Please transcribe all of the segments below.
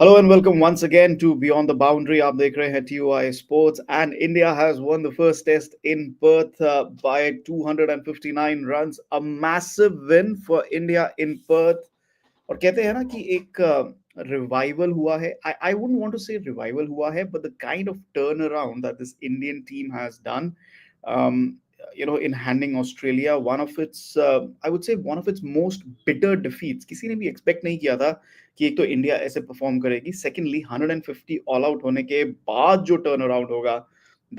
Hello and welcome once again to Beyond the Boundary. आप देख रहे हैं TUI Sports and India has won the first test in Perth by 259 runs. A massive win for India in Perth. और कहते हैं ना कि एक revival हुआ है. I wouldn't want to say revival हुआ है, but the kind of turnaround that this Indian team has done, um, in handing Australia one of its, I would say one of its most bitter defeats. किसी ने भी expect नहीं किया था कि एक तो इंडिया ऐसे परफॉर्म करेगी, सेकेंडली 150 ऑल आउट होने के बाद जो टर्न अराउंड होगा,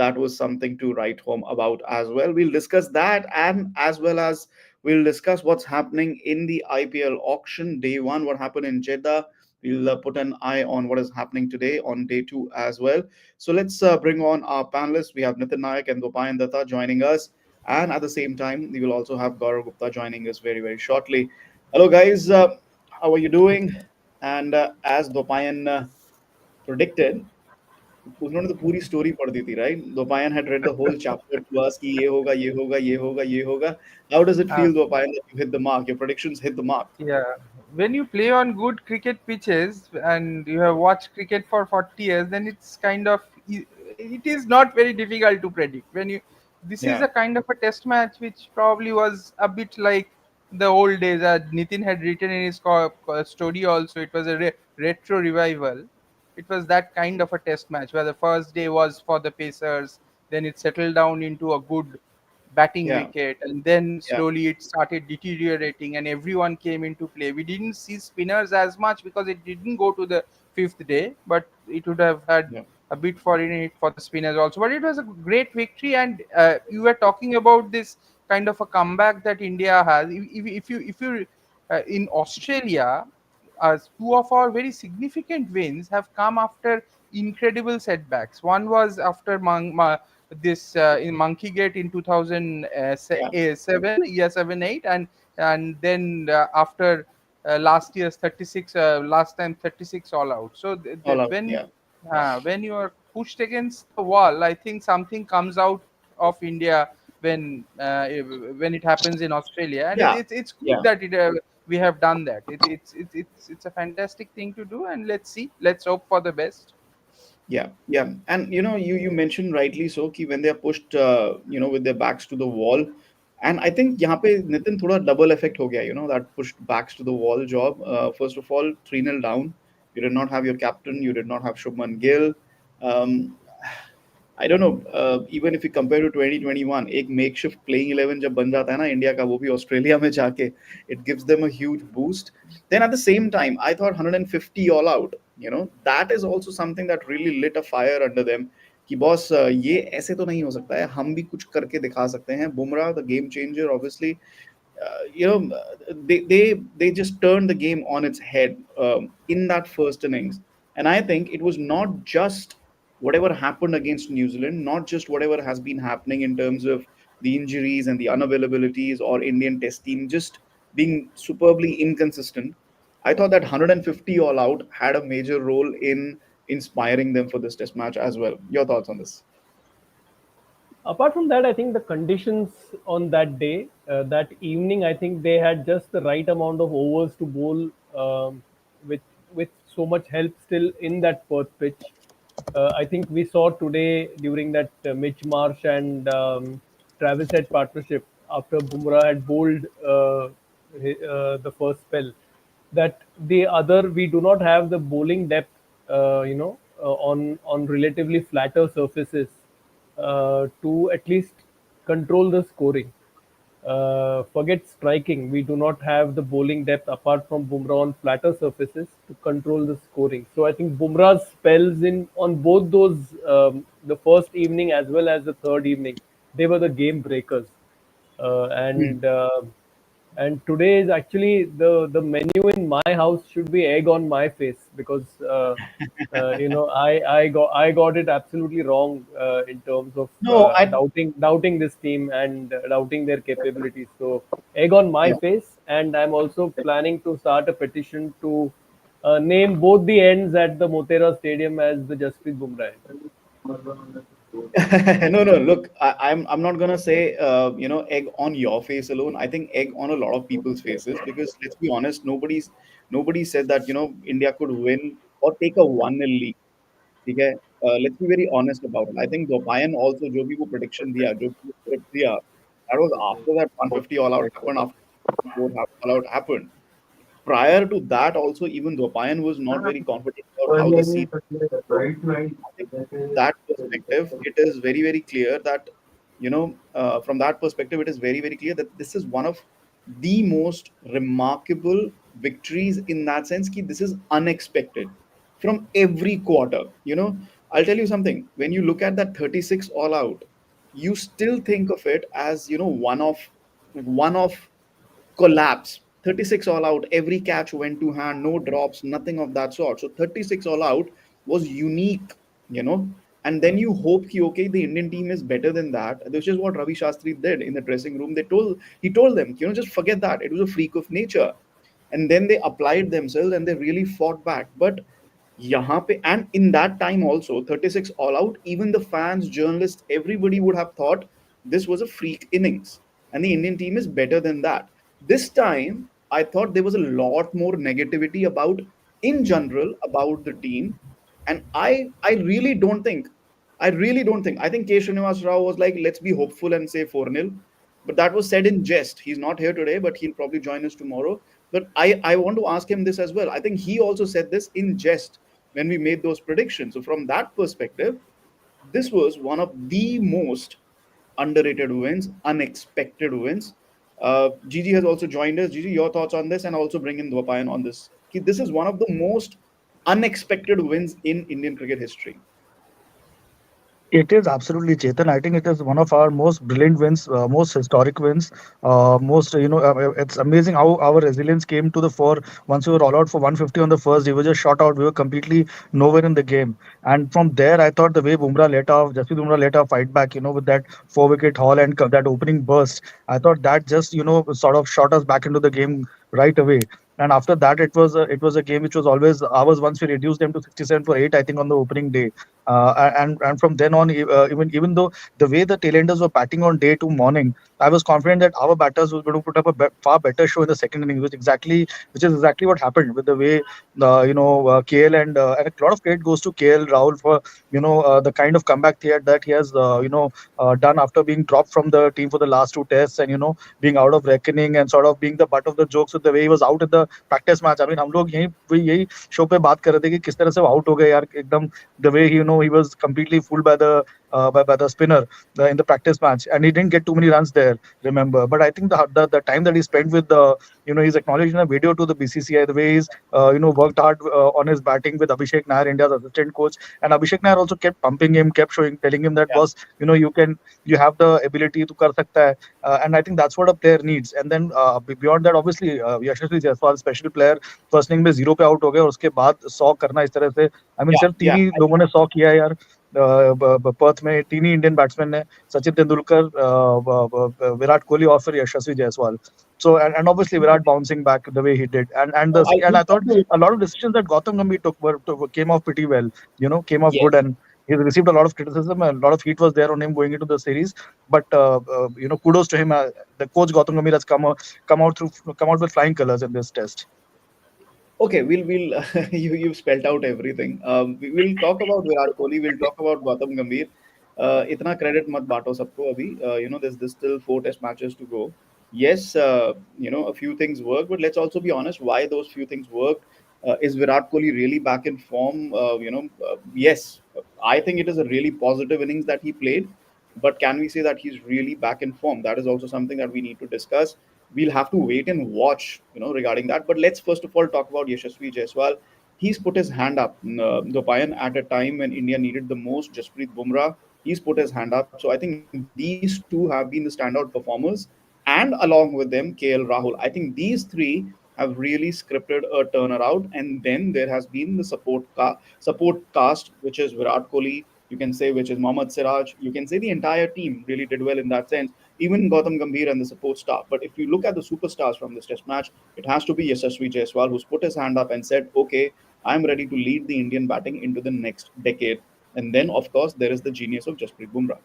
that was something to write home about as well. We'll discuss that, and as well as we'll discuss what's happening in the IPL auction day one, what happened in Jeddah. We'll put an eye on what is happening today on day two as well. So let's bring on our panelists. We have Nitin Nayak and Dopayan Datta joining us, and at the same time we will also have Gaurav Gupta joining us very, very shortly. Hello guys, how are you doing? And as Dopayan predicted, उन्होंने तो पूरी story पढ़ दी थी, right? Dopayan had read the whole chapter to us कि ये होगा, ये होगा, ये होगा, ये होगा. How does it Uh, feel, Dopayan, that you hit the mark? Your predictions hit the mark. yeah, when you play on good cricket pitches and you have watched cricket for 40 years, then it's kind of it is not very difficult to predict. When you this is Yeah, a kind of a test match which probably was a bit like the old days. Nitin had written in his story also. It was a retro revival. It was that kind of a test match where the first day was for the Pacers, then it settled down into a good batting yeah, wicket, and then yeah, slowly it started deteriorating and everyone came into play. We didn't see spinners as much because it didn't go to the fifth day, but it would have had yeah, a bit for in it for the spinners also. But it was a great victory, and you were talking about this kind of a comeback that India has. If you in Australia, two of our very significant wins have come after incredible setbacks. One was after this in Monkey Gate in yeah. 2007, year 7 8, and then after last year's 36, last time 36 all out. So All out. Yeah, when you are pushed against the wall, I think something comes out of India when when it happens in Australia, and yeah, it's good yeah. that we have done that. It's a fantastic thing to do, and let's see, let's hope for the best. Yeah, yeah, and you mentioned rightly so कि when they are pushed, with their backs to the wall, and I think यहाँ पे नितिन थोड़ा double effect हो गया, that pushed backs to the wall job. First of all, 3-0 down. You did not have your captain. You did not have Shubman Gill. Um, I don't know. Even if you compare to 2021, एक makeshift playing 11 जब बन जाता है ना India का, वो भी Australia में जाके, it gives them a huge boost. Then at the same time, I thought 150 all out. That is also something that really lit a fire under them. कि बॉस ये ऐसे तो नहीं हो सकता है, हम भी कुछ करके दिखा सकते हैं. Bumrah, the game changer, obviously, they just turned the game on its head in that first innings. And I think it was not just whatever happened against New Zealand, not just whatever has been happening in terms of the injuries and the unavailabilities or Indian test team just being superbly inconsistent. I thought that 150 all out had a major role in inspiring them for this test match as well. Your thoughts on this? Apart from that, I think the conditions on that day, that evening, I think they had just the right amount of overs to bowl with with so much help still in that Perth pitch. I think we saw today during that Mitch Marsh and Travis Head partnership after Bumrah had bowled the first spell that the other we do not have the bowling depth, on relatively flatter surfaces to at least control the scoring. Forget striking. We do not have the bowling depth apart from Bumrah on flatter surfaces to control the scoring. So I think Bumrah's spells in on both those, the first evening as well as the third evening, they were the game breakers. Uh, Hmm. and uh, and today is actually the menu in my house should be egg on my face because I got it absolutely wrong in terms of No, I doubting this team and doubting their capabilities. So egg on my yeah. face, and I'm also planning to start a petition to name both the ends at the Motera Stadium as the Jasprit Bumrah end. No, no. Look, I'm not gonna say egg on your face alone. I think egg on a lot of people's faces because let's be honest, nobody said that India could win or take a 1-0 lead. ठीक है, let's be very honest about it. I think Dopayan also जो भी वो prediction दिया, जो भी वो script दिया, that was after that 150 all out happened, after 4 all out happened. Prior to that, also even Dopayan was not very confident about how the series would go. I think from that perspective, it is very, very clear that, from that perspective, it is very, very clear that this is one of the most remarkable victories in that sense. Ki this is unexpected from every quarter. I'll tell you something. When you look at that 36 all out, you still think of it as, one of collapse. 36 all out, every catch went to hand, no drops, nothing of that sort. So 36 all out was unique, you know. And then you hope ki, okay, the Indian team is better than that. This is what Ravi Shastri did in the dressing room. He told them, just forget that. It was a freak of nature. And then they applied themselves and they really fought back. But यहाँ पे and in that time also 36 all out, even the fans, journalists, everybody would have thought this was a freak innings and the Indian team is better than that. This time I thought there was a lot more negativity about, in general, about the team. And I really don't think I think K Srinivas Rao was like, let's be hopeful and say 4-0. But that was said in jest. He's not here today, but he'll probably join us tomorrow. But I want to ask him this as well. I think he also said this in jest when we made those predictions. So from that perspective, this was one of the most underrated wins, unexpected wins. Gigi has also joined us. Gigi, your thoughts on this, and also bring in Dwapayan on this. This is one of the most unexpected wins in Indian cricket history. It is absolutely, Chetan. I think it is one of our most brilliant wins, most historic wins. Most, it's amazing how our resilience came to the fore once we were all out for 150 on the first day. We were just shot out. We were completely nowhere in the game. And from there, I thought the way Jasprit Bumrah let off fight back, with that 4 wicket haul and that opening burst, I thought that just, sort of shot us back into the game right away. And after that, it was a game which was always ours once we reduced them to 67 for 8, I think, on the opening day. And from then on, even though the way the tailenders were batting on day 2 morning, I was confident that our batters were going to put up a far better show in the second innings, which is exactly what happened with the way KL and a lot of credit goes to KL Rahul for the kind of comeback that he has done after being dropped from the team for the last 2 tests, and being out of reckoning and sort of being the butt of the jokes with the way he was out in the practice match. I mean, हम लोग यही show पे बात कर रहे थे कि किस तरह से वो आउट हो गए यार एकदम, the way he was completely fooled by the spinner in the practice match, and he didn't get too many runs there. Remember, but I think the time that he spent with the he's acknowledged in a video to the BCCI the way he's worked hard on his batting with Abhishek Nair, India's assistant coach, and Abhishek Nair also kept pumping him, kept telling him that, Yeah. boss, you have the ability to kar sakta hai, and I think that's what a player needs. And then beyond that, obviously, Yashasvi Jaiswal, special player, first inning में 0 पे out हो गए और उसके बाद 100 करना इस तरह से, आई मीन Yeah, सिर्फ तीन yeah. ही लोगों ने 100 किया है यार पर्थ में, तीन ही इंडियन बैट्समैन ने, सचिन तेंदुलकर, विराट कोहली और फिर यशस्वी Jaiswal. So and obviously Virat bouncing back the way he did, and I thought a lot of decisions that Gautam Gambhir came off pretty well, came off good, Yes. and he received a lot of criticism. A lot of heat was there on him going into the series, but kudos to him. The coach Gautam Gambhir has come out with flying colors in this test. Okay, we'll you've spelled out everything. We'll talk about Virat Kohli. We'll talk about Gautam Gambhir. इतना credit मत बांटो सबको अभी. There's still 4 test matches to go. Yes, a few things work, but let's also be honest. Why those few things worked? Is Virat Kohli really back in form? Yes, I think it is a really positive innings that he played. But can we say that he's really back in form? That is also something that we need to discuss. We'll have to wait and watch, regarding that. But let's first of all talk about Yashasvi Jaiswal. He's put his hand up, Dopayan, at a time when India needed the most. Jasprit Bumrah, he's put his hand up. So I think these two have been the standout performers, and along with them, KL Rahul. I think these three have really scripted a turnaround. And then there has been the support cast, which is Virat Kohli, you can say, which is Mohammad Siraj. You can say the entire team really did well in that sense, even Gautam Gambhir and the support staff. But if you look at the superstars from this test match, it has to be Yashasvi Jaiswal, who's put his hand up and said, okay, I'm ready to lead the Indian batting into the next decade. And then, of course, there is the genius of Jasprit Bumrah.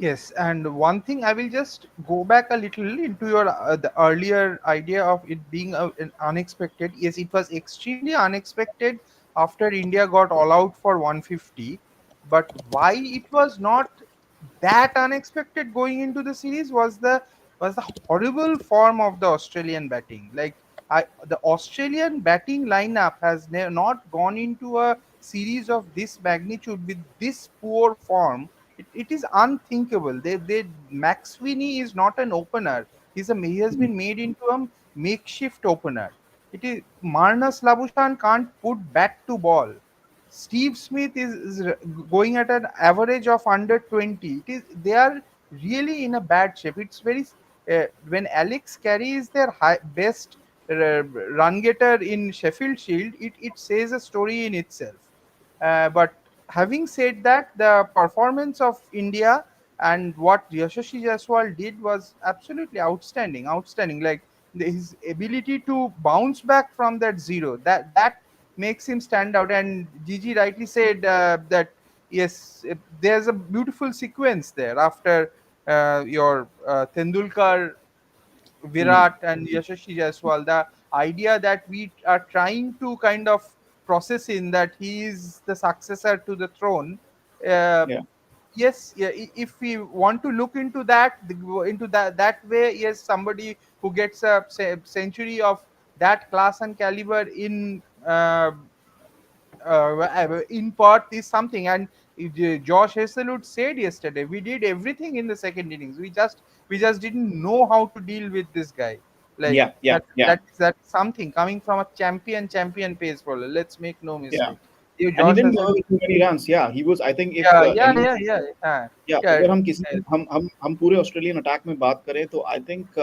Yes, and one thing I will just go back a little into your the earlier idea of it being an unexpected. Yes, it was extremely unexpected after India got all out for 150, but why it was not that unexpected going into the series was the horrible form of the Australian batting. Like the Australian batting lineup has not gone into a series of this magnitude with this poor form. It is unthinkable. Max Sweeney is not an opener. He has been made into a makeshift opener. It is Marnus Labuschagne can't put bat to ball. Steve Smith is going at an average of under 20. They are really in a bad shape. It's very when Alex Carey is their best run getter in Sheffield Shield, it says a story in itself. But having said that, the performance of India and what Yashasvi Jaiswal did was absolutely outstanding. Outstanding, like his ability to bounce back from that zero. That makes him stand out. And Gigi rightly said that yes, there's a beautiful sequence there after your Tendulkar, Mhm. Virat, and Yashasvi Jaiswal. The idea that we are trying to kind of process in that he is the successor to the throne. Uh, Yeah. yes, yeah, if we want to look into that, into that way, yes, somebody who gets a century of that class and caliber in Perth is something. And Josh Hazelwood said yesterday, we did everything in the second innings. We just didn't know how to deal with this guy. Like Yeah. Yeah. Yeah. that's something coming from a champion pace bowler. Let's make no Yeah. mistake. You And he Josh didn't Hazelwood. deliver too many runs. Yeah, he was. I think if Yeah, yeah, any, yeah, yeah, yeah, yeah, yeah. अगर हम किसी हम पूरे Australian attack में बात करें तो I think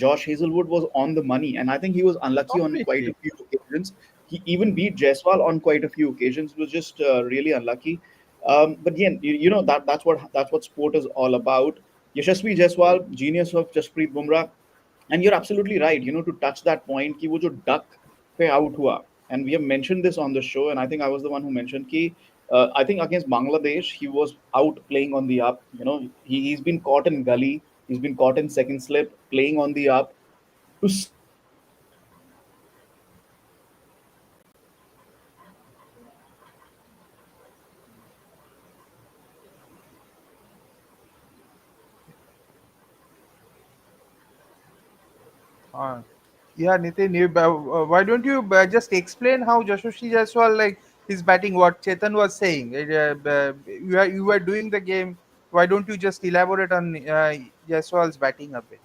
Josh Hazelwood was on the money, and I think he was unlucky on quite a Completely. few occasions. He even beat Jaiswal on quite a few occasions. Was just really unlucky. But again, that's what sport is all about. Yashasvi Jaiswal, genius of Jasprit Bumrah, and you're absolutely right. To touch that point, कि वो जो duck पे out हुआ, and we have mentioned this on the show, and I think I was the one who mentioned कि I think against Bangladesh he was out playing on the up. He's been caught in gully, he's been caught in second slip, playing on the up. To see him play on the up was absolutely amazing. He was absolutely amazing. Uh, yeah, Nitin, why don't you just explain how Yashasvi Jaiswal, like his batting, what Chetan was saying? You were doing the game. Why don't you just elaborate on Jaiswal's batting a bit?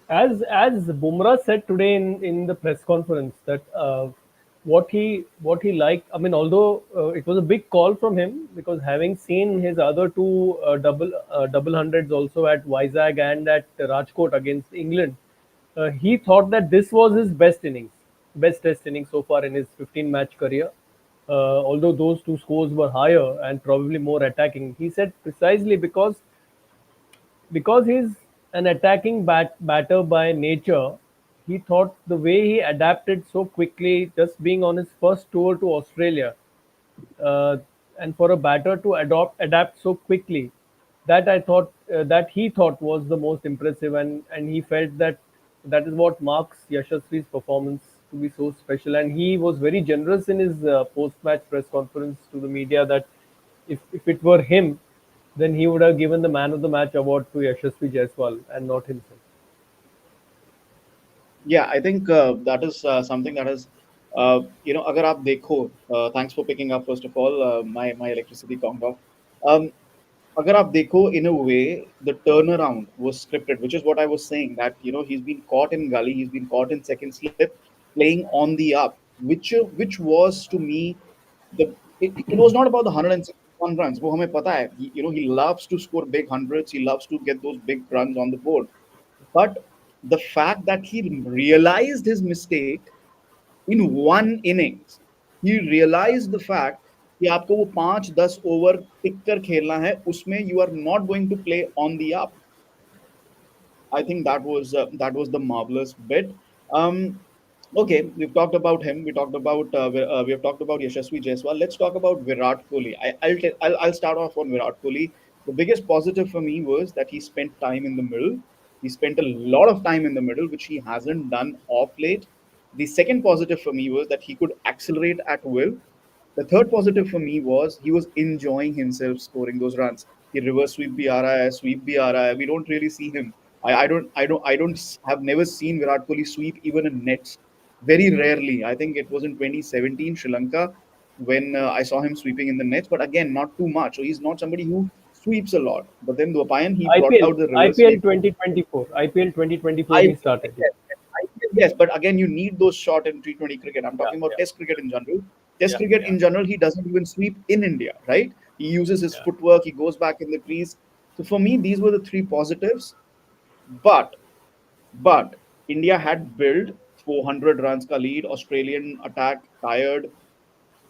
As Bumrah said today in the press conference that what he liked. I mean, although it was a big call from him because having seen his other two double hundreds also at Vizag and at Rajkot against England, he thought that this was his best test innings so far in his 15 match career. Although those two scores were higher and probably more attacking, he said precisely because he's an attacking batter by nature. He thought the way he adapted so quickly, just being on his first tour to Australia, uh, and for a batter to adapt so quickly, that he thought was the most impressive, and he felt that that is what marks Yashasvi's performance to be so special. And he was very generous in his post-match press conference to the media that if it were him, then he would have given the man of the match award to Yashasvi Jaiswal and not himself. Yeah, I think that is something that is, अगर आप देखो, thanks for picking up first of all, my electricity conked off. Um, अगर आप देखो, in a way, the turnaround was scripted, which is what I was saying, that he's been caught in gully, he's been caught in second slip, playing on the up, which was to me it was not about the 161 runs. वो हमें पता है, he loves to score big hundreds, he loves to get those big runs on the board, but the fact that he realized his mistake in one innings, he realized the fact कि आपको वो 5-10 over टिक कर खेलना है, उसमें you are not going to play on the up. I think that was the marvelous bit. Um, okay, we've talked about him. We have talked about Yashasvi Jaiswal. Let's talk about Virat Kohli. I'll start off on Virat Kohli. The biggest positive for me was that he spent time in the middle. He spent a lot of time in the middle, which he hasn't done off late. The second positive for me was that he could accelerate at will. The third positive for me was he was enjoying himself scoring those runs. He reverse sweep bhi aa raha hai, sweep bhi aa raha hai. We don't really see him. I don't have never seen Virat Kohli sweep even in nets. Very rarely. I think it was in 2017 Sri Lanka when I saw him sweeping in the nets, but again, not too much. So he's not somebody who sweeps a lot. But then Dwapayan, he brought IPL out the reverse IPL sweep. 2024 IPL 2024 I he started. Yeah, yes, yes, but again, you need those shot in T20 cricket. I'm yeah, talking about yeah, Test cricket in general. Test yeah, cricket yeah, in general, he doesn't even sweep in India, right? He uses his yeah. footwork. He goes back in the crease. So for me, these were the three positives. But but India had built 400 runs ka lead. Australian attack tired.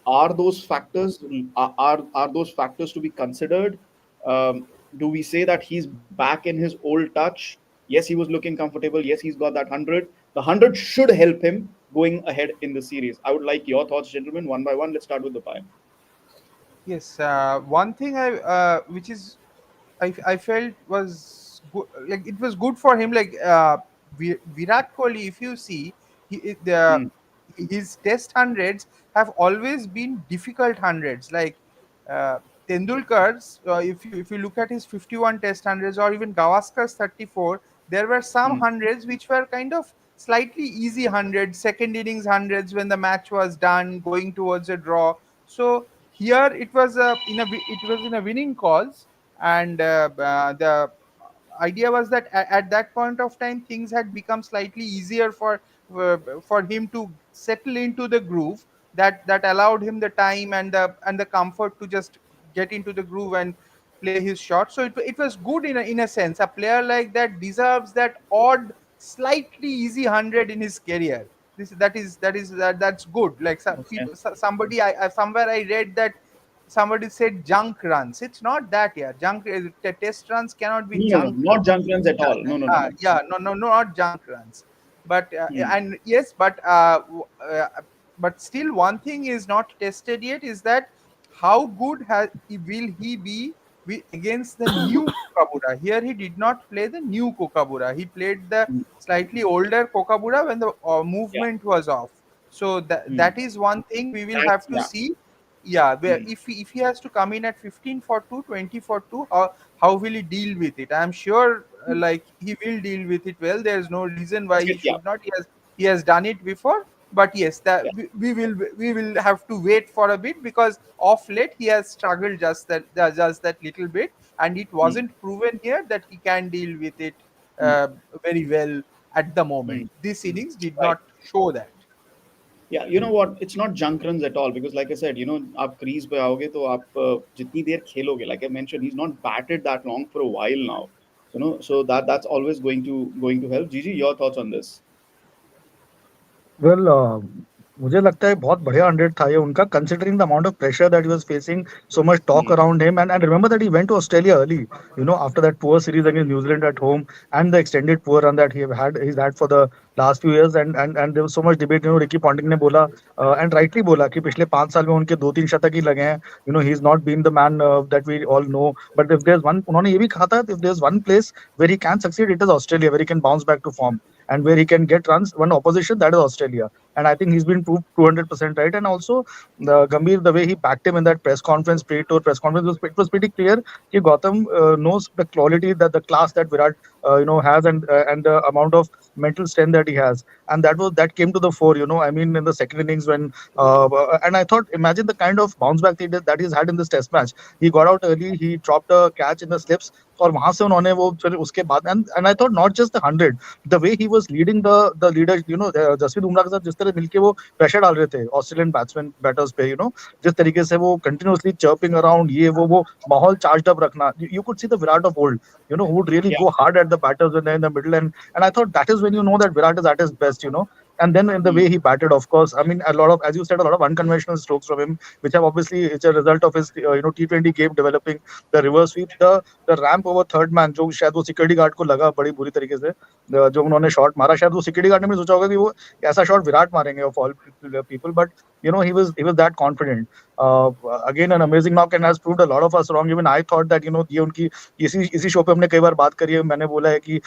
Are those factors are those factors to be considered? Do we say that he's back in his old touch? Yes, he was looking comfortable. Yes, he's got that 100. The 100 should help him going ahead in the series. I would like your thoughts, gentlemen, one by one. Let's start with the pie. Yes, one thing which is I felt was good, like it was good for him. Like Virat Kohli, if you see, Hmm, his test hundreds have always been difficult hundreds. Like uh, Tendulkar's, if you look at his 51 test hundreds or even Gavaskar's 34, there were some hmm. hundreds which were kind of slightly easy hundreds, second innings hundreds when the match was done, going towards a draw. So here it was it was in a winning cause, and the idea was that at that point of time things had become slightly easier for him to settle into the groove, that allowed him the time and the comfort to just get into the groove and play his shot. So it was good in a sense. A player like that deserves that odd slightly easy 100 in his career. That's good. Like some Okay. people, somebody somewhere I read that somebody said junk runs. It's not that, yeah. Test runs cannot be No, no, junk not runs. junk runs at all. No, no, no, no. Yeah, no, not junk runs. But Hmm, and yes, but still, one thing is not tested yet. Is that how good will he be against the new Kokabura? Here he did not play the new Kokabura. He played the hmm. slightly older Kokabura when the Yeah. movement was off. So Hmm. that is one thing we will That's have to yeah. see. Yeah, where Hmm. if he has to come in at 15 for 2, 20 for 2, how will he deal with it? I'm sure like he will deal with it well. There's no reason why Let's he get yeah, should not. He has done it before. But yes, that yeah. we will have to wait for a bit, because off late he has struggled just that little bit, and it Hmm, wasn't proven here that he can deal with it hmm, uh, very well at the hmm. moment. This innings did Right. not show that. Yeah, you know what? It's not junk runs at all because, like I said, आप crease पे आओगे तो आप जितनी देर खेलोगे, like I mentioned, he's not batted that long for a while now. So that's always going to help. Gigi, your thoughts on this? Well, मुझे लगता है बहुत बढ़िया 100 था ये उनका considering the amount of pressure that he was facing, so much talk Hmm, around him, and remember that he went to Australia early, after that poor series against New Zealand at home and the extended poor run that he's had for the last few years, and there was so much debate. Ricky Ponting ने बोला and rightly बोला कि पिछले 5 साल में उनके 2-3 शतक ही लगे हैं. He's not been the man that we all know, but if there's one, उन्होंने ये भी कहा था, if there's one place where he can succeed, it is Australia, where he can bounce back to form and where he can get runs, one opposition, that is Australia. And I think he's been proved 200% right. And also, Gambhir, the way he backed him in that press conference, pre-tour press conference, it was pretty clear that Gautam knows the quality, that the class that Virat, has, and the amount of mental strength that he has. And that came to the fore. I mean, in the second innings when, and I thought, imagine the kind of bounce back that he's had in this Test match. He got out early, he dropped a catch in the slips, और वहां से उन्होंने वो फिर उसके बाद, and I thought not just the 100, the way he was leading the leader, Jasprit Bumrah के साथ जिस तरह मिलके वो प्रेशर डाल रहे थे ऑस्ट्रेलियन बैटर्स पे, जिस तरीके से वो कंटिन्यूअसली चर्पिंग अराउंड, ये वो माहौल चार्ज अप रखना, you could see the Virat of old, who would really yeah. go hard at the batters when they're in the middle, and I thought that is when you know that Virat is at his best. And then in the Hmm, way he batted, of course, I mean, a lot of, as you said, a lot of unconventional strokes from him, which have obviously, it's a result of his T20 game developing, the reverse sweep, the ramp over third man, जो शायद वो security guard को लगा बड़ी बुरी तरीके से, जो उन्होंने शॉट मारा, शायद वो सिक्योरिटी गार्ड ने भी सोचा होगा कि वो ऐसा शॉट विराट मारेंगे of all people, but he was that confident. Again, an amazing knock and has proved a lot of us wrong. Even I thought that ये उनकी इसी शो पे हमने कई बार बात करी है. मैंने बोला है कि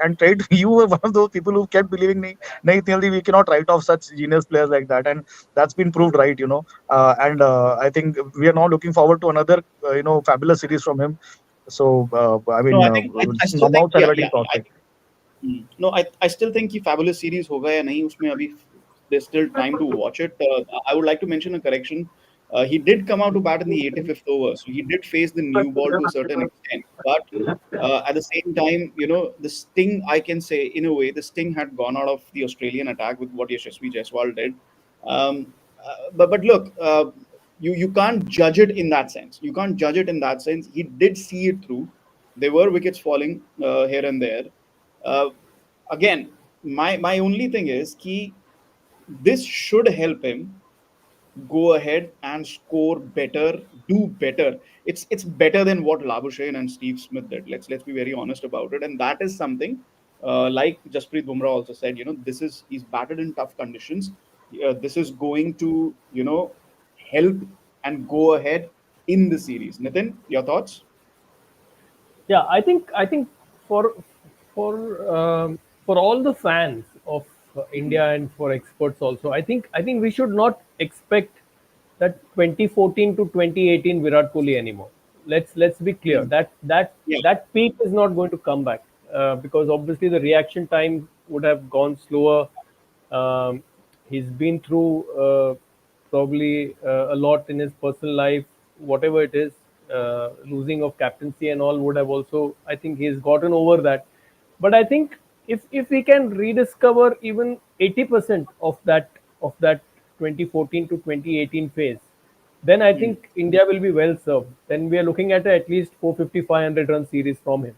and tried you were one of those people who kept believing नहीं Tinaldi, we cannot write off such genius players like that, and that's been proved right. And I think we are now looking forward to another fabulous series from him. So I No, mean, I still think, mouths are yeah, already yeah, I talking. think, no, I still think कि fabulous series होगा या नहीं उसमें अभी there's still time to watch it. I would like to mention a correction. He did come out to bat in the 85th over, so he did face the new ball to a certain extent. But at the same time, the sting, I can say, in a way, the sting had gone out of the Australian attack with what Yashasvi Jaiswal did. But look, you can't judge it in that sense. You can't judge it in that sense. He did see it through. There were wickets falling here and there. Uh, Again, my only thing is कि this should help him go ahead and score better, do better. It's better than what Labuschagne and Steve Smith did. Let's be very honest about it, and that is something. Like Jasprit Bumrah also said, this is he's batted in tough conditions. This is going to help and go ahead in the series. Nitin, your thoughts? Yeah, I think for for all the fans of India and for experts also, I think we should not expect that 2014 to 2018 Virat Kohli anymore. Let's be clear Mm. that that Yeah. that peak is not going to come back, because obviously the reaction time would have gone slower. Um, he's been through probably a lot in his personal life, whatever it is. Losing of captaincy and all would have also, I think, he's gotten over that. But I think if we can rediscover even 80% of that 2014 to 2018 phase, then I Mm. think India will be well served. Then we are looking at at least 450, 500 run series from him,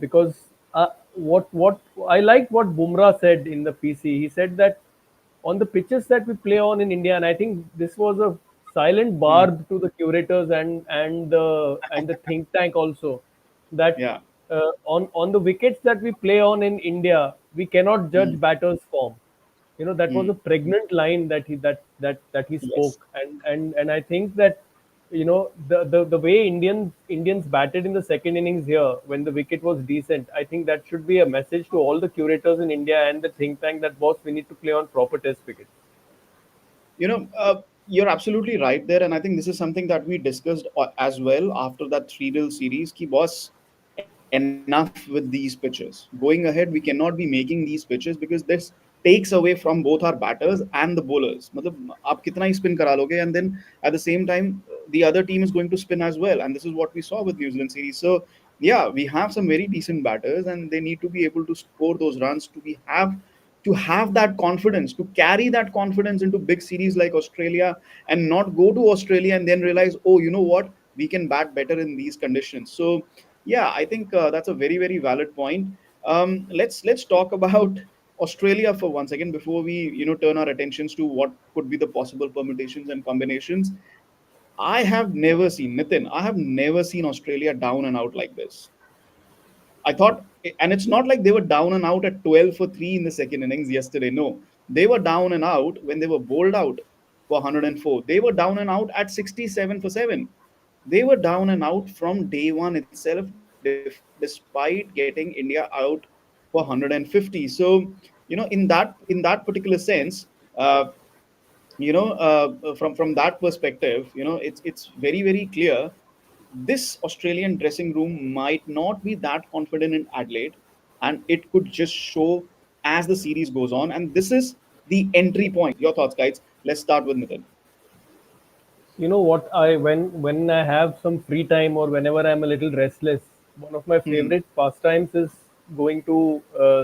because what I like what Bumrah said in the PC. He said that on the pitches that we play on in India, and I think this was a silent Mm. barb to the curators and the think tank also, that Yeah. on the wickets that we play on in India, we cannot Mm. judge batters' form. That was Mm. a pregnant line that he Yes. spoke, and I think that the way Indians batted in the second innings here when the wicket was decent, I think that should be a message to all the curators in India and the think tank that boss, we need to play on proper test wickets. You're absolutely right there, and I think this is something that we discussed as well after that 3-nil series. Ki boss, enough with these pitches. Going ahead, we cannot be making these pitches because this takes away from both our batters and the bowlers. मतलब आप कितना ही spin करा लोगे, and then at the same time the other team is going to spin as well, and this is what we saw with New Zealand series. So yeah, we have some very decent batters, and they need to be able to score those runs to have that confidence, to carry that confidence into big series like Australia, and not go to Australia and then realize, oh, you know what, we can bat better in these conditions. So, yeah, I think that's a very, very valid point. Let's talk about Australia for one second before we turn our attentions to what could be the possible permutations and combinations. I have never seen Nitin. I have never seen Australia down and out like this. I thought, and it's not like they were down and out at 12 for 3 in the second innings yesterday. No, they were down and out when they were bowled out for 104. They were down and out at 67 for 7. They were down and out from day one itself, despite getting India out for 150. So, in that particular sense, uh, from that perspective, it's very, very clear this Australian dressing room might not be that confident in Adelaide, and it could just show as the series goes on. And this is the entry point. Your thoughts, guys? Let's start with Nitin. You know what, when I have some free time or whenever I'm a little restless, one of my Hmm. favorite pastimes is going to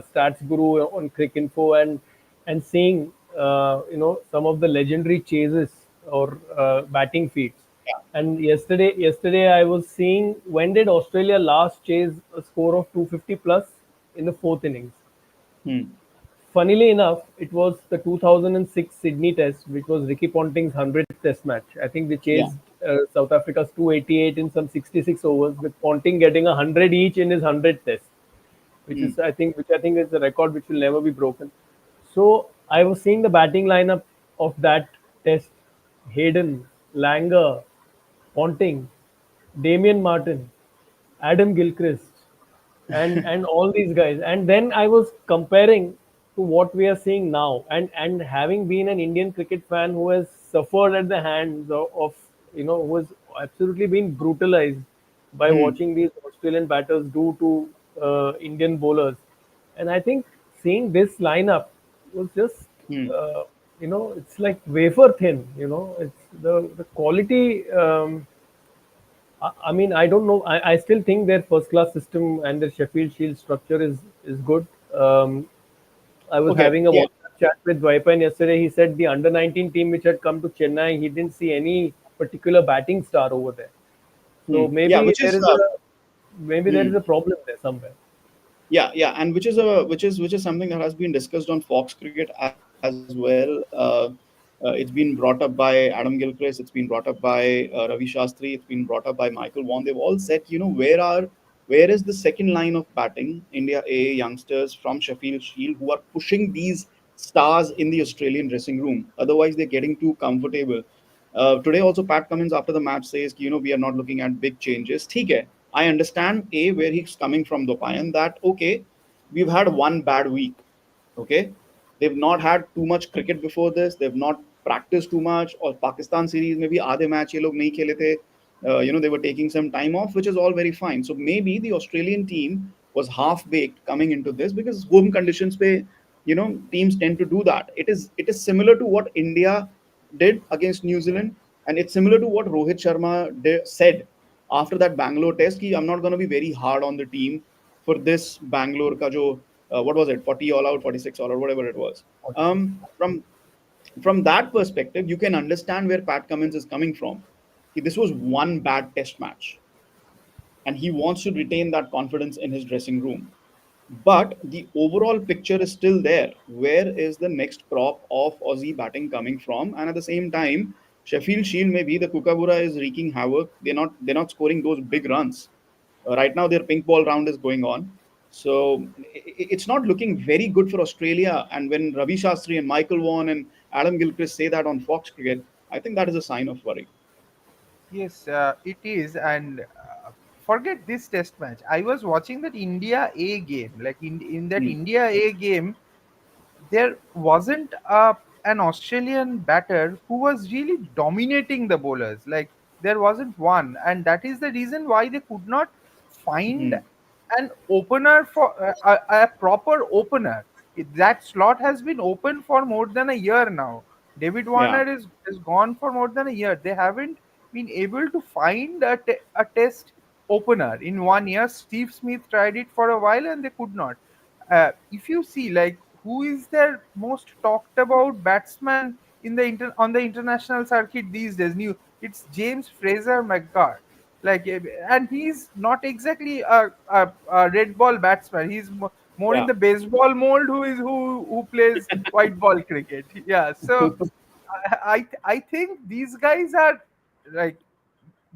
Stats Guru on Cricinfo and seeing some of the legendary chases or batting feats. Yeah. And yesterday I was seeing, when did Australia last chase a score of 250 plus in the fourth innings? Hmm. Funnily enough, it was the 2006 Sydney Test, which was Ricky Ponting's 100th Test match. I think they Yeah. chased South Africa's 288 in some 66 overs, with Ponting getting 100 each in his 100th Test, which Hmm. is I think is a record which will never be broken. So I was seeing the batting lineup of that Test, Hayden, Langer, Ponting, Damian Martin, Adam Gilchrist, and all these guys. And then I was comparing to what we are seeing now, and having been an Indian cricket fan who has suffered at the hands of who has absolutely been brutalized by Hmm. watching these Australian batters do to Indian bowlers. And I think seeing this lineup was just Hmm. it's like wafer thin. It's the quality. I mean, I don't know. I still think their first class system and their Sheffield Shield structure is good. I was Okay. having a Yeah. WhatsApp chat with Vaipan yesterday. He said the under 19 team which had come to Chennai, he didn't see any particular batting star over there. Hmm. So Yeah. maybe Which is. there is Hmm. a problem there somewhere. Yeah, yeah, and which is something that has been discussed on Fox Cricket as well. It's been brought up by Adam Gilchrist. It's been brought up by Ravi Shastri. It's been brought up by Michael Vaughan. They've all said, where is the second line of batting? India A youngsters from Sheffield Shield who are pushing these stars in the Australian dressing room. Otherwise, they're getting too comfortable. Today also, Pat Cummins after the match says, we are not looking at big changes. ठीक है. I understand A where he's coming from, Dopayan, that okay, we've had one bad week. Okay, they've not had too much cricket before this. They've not practiced too much. Or Pakistan series, maybe आधे match ये लोग नहीं खेले थे. They were taking some time off, which is all very fine. So maybe the Australian team was half baked coming into this because home conditions पे, teams tend to do that. It is similar to what India did against New Zealand, and it's similar to what Rohit Sharma said after that Bangalore test. Ki, I'm not going to be very hard on the team for this Bangalore ka jo, what was it, 40 all out, 46 all out, whatever it was. From that perspective, you can understand where Pat Cummins is coming from. Ki, this was one bad test match, and he wants to retain that confidence in his dressing room. But the overall picture is still there. Where is the next crop of Aussie batting coming from? And at the same time, Sheffield Shield, maybe the Kookaburra is wreaking havoc. They're not scoring those big runs. Right now, their pink ball round is going on. So it's not looking very good for Australia. And when Ravi Shastri and Michael Vaughan and Adam Gilchrist say that on Fox Cricket, I think that is a sign of worry. Yes, it is, and forget this test match. I was watching that India A game. Like in that Hmm. India A game, there wasn't an Australian batter who was really dominating the bowlers. Like there wasn't one, and that is the reason why they could not find Hmm. an opener for a proper opener. That slot has been open for more than a year now. David Yeah. Warner is gone for more than a year. They haven't been able to find a test opener in 1 year. Steve Smith tried it for a while and they could not. If you see, like, who is their most talked about batsman in on the international circuit these days? It's James Fraser McGart. Like, and he's not exactly a red ball batsman. He's more in Yeah. the baseball mold. Who plays white ball cricket? Yeah. So I think these guys are like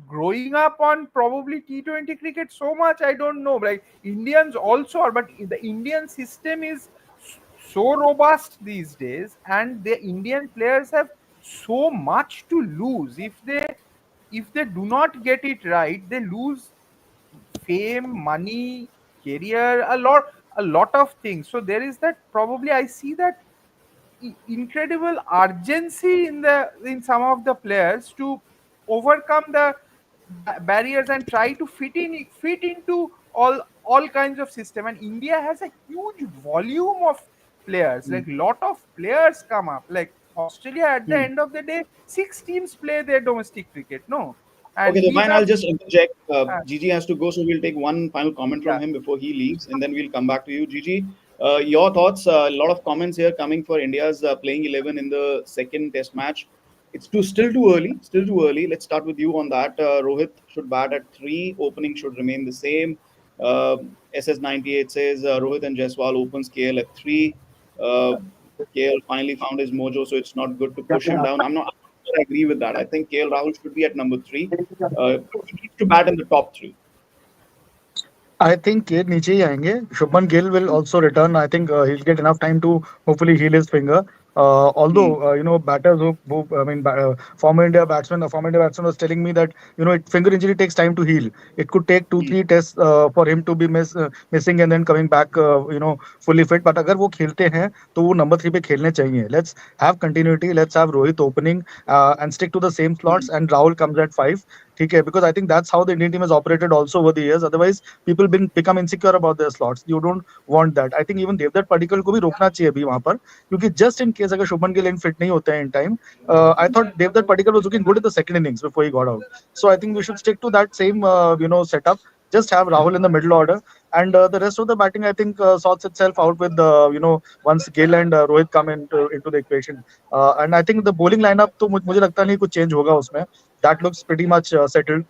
growing up on probably T20 cricket so much. I don't know. Like Indians also are, but the Indian system is so robust these days, and the Indian players have so much to lose. If they do not get it right, they lose fame, money, career, a lot of things. So there is that, probably I see that incredible urgency in some of the players to overcome the barriers and try to fit into all kinds of system. And India has a huge volume of players, Hmm. like lot of players come up. Like Australia, at the Hmm. end of the day, 6 teams play their domestic cricket, no? And Okay, so we fine. I'll have just interject. uh, Gigi has to go, so we'll take one final comment from yeah. him before he leaves, and then we'll come back to you, Gigi. Your thoughts? A lot of comments here coming for India's playing 11 in the second Test match. It's still too early. Still too early. Let's start with you on that. Rohit should bat at three. Opening should remain the same. Uh, SS98 says Rohit and Jaiswal opens KL at three. Uh, KL finally found his mojo, so it's not good to push him down. I'm not sure I agree with that. I think KL Rahul should be at number three. He needs to bat in the top three. I think के नीचे ही आएंगे. Shubman Gill will also return. I think he'll get enough time to hopefully heal his finger. Hmm. Although batters who I mean, former India batsman was telling me that finger injury takes time to heal. It could take two Hmm. three tests for him to be missing and then coming back fully fit. But अगर वो खेलते हैं तो वो number 3 पे खेलने चाहिए. Let's have continuity. Let's have Rohit opening and stick to the same Hmm. slots. And Rahul comes at 5. ठीक है, because I think that's how the Indian team has operated also over the years. Otherwise, people become insecure about their slots. You don't want that. I think even Devdutt Padikkal को भी रोकना चाहिए अभी वहां पर, क्योंकि जस्ट इन केस अगर Shubman Gill in fit नहीं होते हैं in time, I thought Devdutt Padikkal was looking good in the second innings before he got out. So I think we should stick to that same setup. Just have Rahul in the middle order, and the rest of the batting I think sorts itself out with once Gill and Rohit come into the equation. And I think the bowling lineup तो मुझे लगता नहीं कुछ change होगा उसमें. That looks pretty much settled.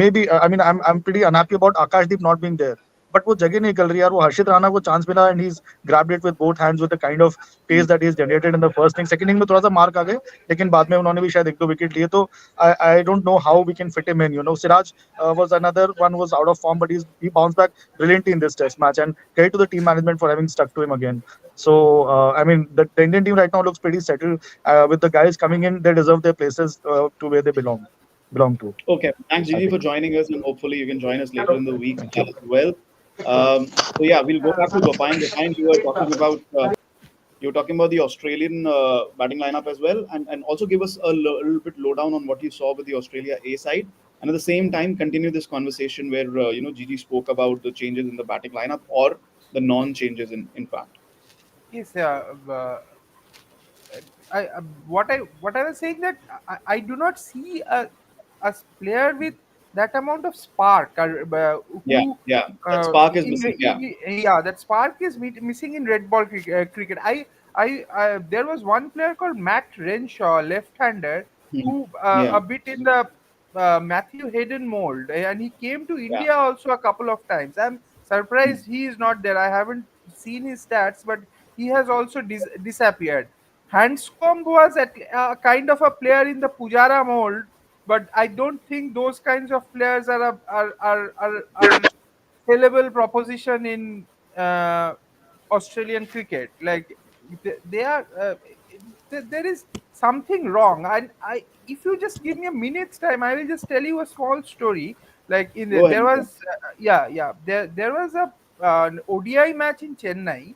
Maybe I mean I'm pretty unhappy about Akashdeep not being there. But वो जगह नहीं निकल रही यार. वो हर्षित राणा को चांस मिला and he grabbed it with both hands with the kind of pace that he's generated in the first inning. Second inning में थोड़ा सा मार्क आ गए, लेकिन बाद में उन्होंने भी शायद एक दो विकेट लिए. तो I don't know how we can fit him in. Siraj was another one was out of form, but he bounced back brilliantly in this test match. And credit to the team management for having stuck to him again. So I mean the Indian team right now looks pretty settled. With the guys coming in, they deserve their places to where they belong to. Okay, thanks, I Gigi, for think. joining us, and hopefully you can join us later in the week Thank you. as well. So yeah, we'll go back to Dopain. Dopain, you were talking about the Australian batting lineup as well, and also give us a little bit lowdown on what you saw with the Australia A side, and at the same time continue this conversation where Gigi spoke about the changes in the batting lineup or the non-changes in fact. Yes, what I was saying that I do not see a player with that amount of spark Yeah, who yeah, that spark is in, missing. Yeah. yeah, that spark is missing in red ball cricket. There was one player called Matt Renshaw, left-hander, Hmm. who Yeah, a bit in the Matthew Hayden mold, and he came to yeah. India also a couple of times. I'm surprised he is not there. I haven't seen his stats, but he has also disappeared. Hanscomb was a kind of a player in the Pujara mold, but I don't think those kinds of players are sellable proposition in Australian cricket. Like they are, there is something wrong. If you just give me a minute's time, I will just tell you a small story. Like Go ahead. there Nitin. was, there was an ODI match in Chennai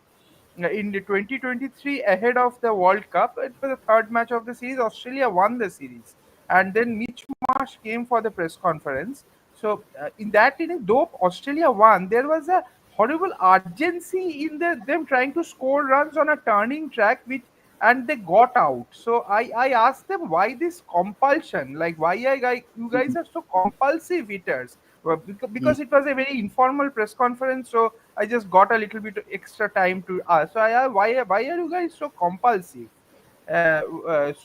in the 2023 ahead of the World Cup. It was the third match of the series. Australia won the series, and then Mitch Marsh came for the press conference. So in that inning, though Australia won, there was a horrible urgency in them trying to score runs on a turning track, which and they got out. So I asked them why this compulsion, like why you guys are so compulsive hitters. Well, Hmm. because it was a very informal press conference, so I just got a little bit extra time to ask. So I asked, why are you guys so compulsive?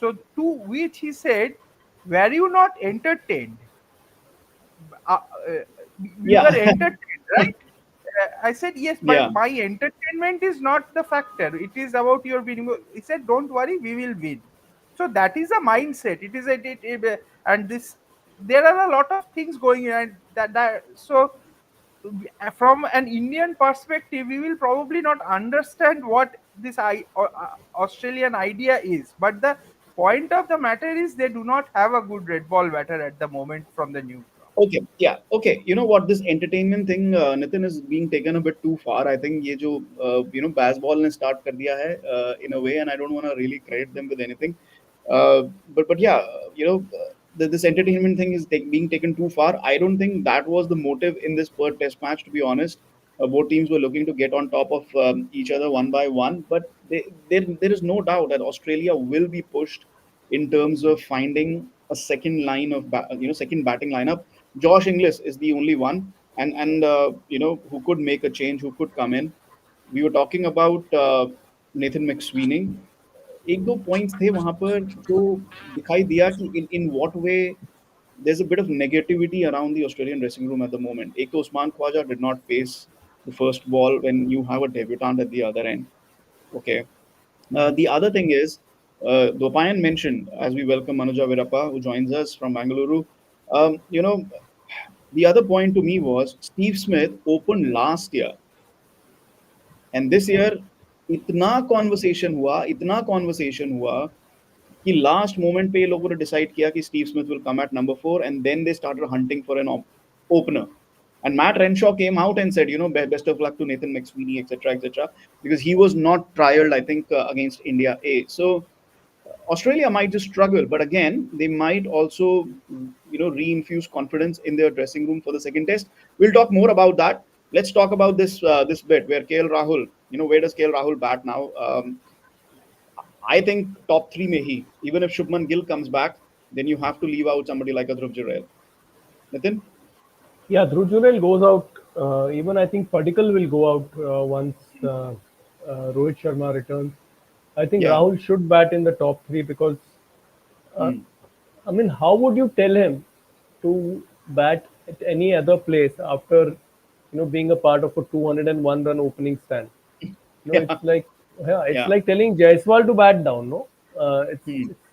So to which he said, were you not entertained? We were Yeah, entertained, right? I said, yes, yeah. my entertainment is not the factor. It is about your winning. He said, don't worry, we will win. So that is a mindset. It is and this, there are a lot of things going on, and so from an Indian perspective, we will probably not understand what this Australian idea is. But the point of the matter is they do not have a good red ball batter at the moment from the new crop. Okay, yeah, okay. You know what? This entertainment thing, Nitin, is being taken a bit too far. I think ये जो baseball ने start कर दिया है in a way, and I don't want to really credit them with anything. But yeah, this entertainment thing is being taken too far. I don't think that was the motive in this per test match. To be honest, both teams were looking to get on top of each other one by one. But there is no doubt that Australia will be pushed in terms of finding a second line of second batting lineup. Josh Inglis is the only one, and who could make a change, who could come in. We were talking about Nathan McSweeney. एक दो points थे वहां पर जो दिखाई दिया कि in what way there's a bit of negativity around the Australian dressing room at the moment. एक तो Usman Khwaja did not face the first ball when you have a debutant at the other end. Okay. The other thing is, Dopayan mentioned, as we welcome Manuja Virappa, who joins us from Bangalore. Um, you know, the other point to me was Steve Smith opened last year, and this year इतना conversation हुआ कि last moment पे ये लोगों ने decide किया कि Steve Smith will come at number 4 and then they started hunting for an opener. And Matt Renshaw came out and said, best of luck to Nathan McSweeney, etc., etc., because he was not trialed, I think, against India A. So Australia might just struggle, but again, they might also, re-infuse confidence in their dressing room for the second test. We'll talk more about that. Let's talk about this bit where KL Rahul, where does KL Rahul bat now? I think top three may he. Even if Shubman Gill comes back, then you have to leave out somebody like a Dhruv Jurel. Nitin? Yeah, Dhruv Jurel goes out. Even I think Padikkal will go out once Rohit Sharma returns. I think Yeah. Rahul should bat in the top three because uh, Hmm. I mean, how would you tell him to bat at any other place after being a part of a 201 run opening stand? Yeah. It's like, yeah, it's Yeah. like telling Jaiswal to bat down. No, Hmm. it's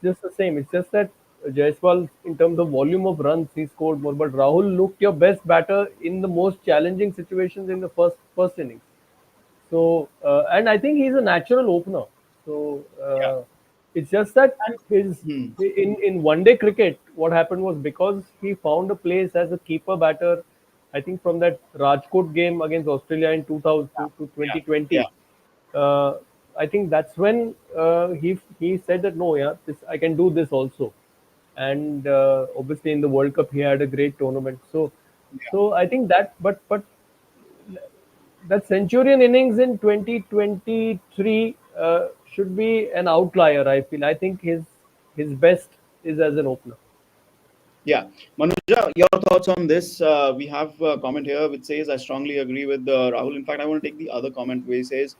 just the same. It's just that Jaiswal, in terms of volume of runs, he scored more. But Rahul looked your best batter in the most challenging situations in the first innings. So, and I think he's a natural opener. So Yeah. it's just that And his hmm. in one day cricket, what happened was because he found a place as a keeper batter. I think from that Rajkot game against Australia in 2000 to Yeah. Yeah. 2020, uh, I think that's when he said that no, yeah, this I can do this also, and obviously in the World Cup he had a great tournament. So I think that, but that Centurion innings in 2023 should be an outlier. I feel. I think his best is as an opener. Yeah. Manuja, your thoughts on this? We have a comment here which says, I strongly agree with Rahul. In fact, I want to take the other comment where he says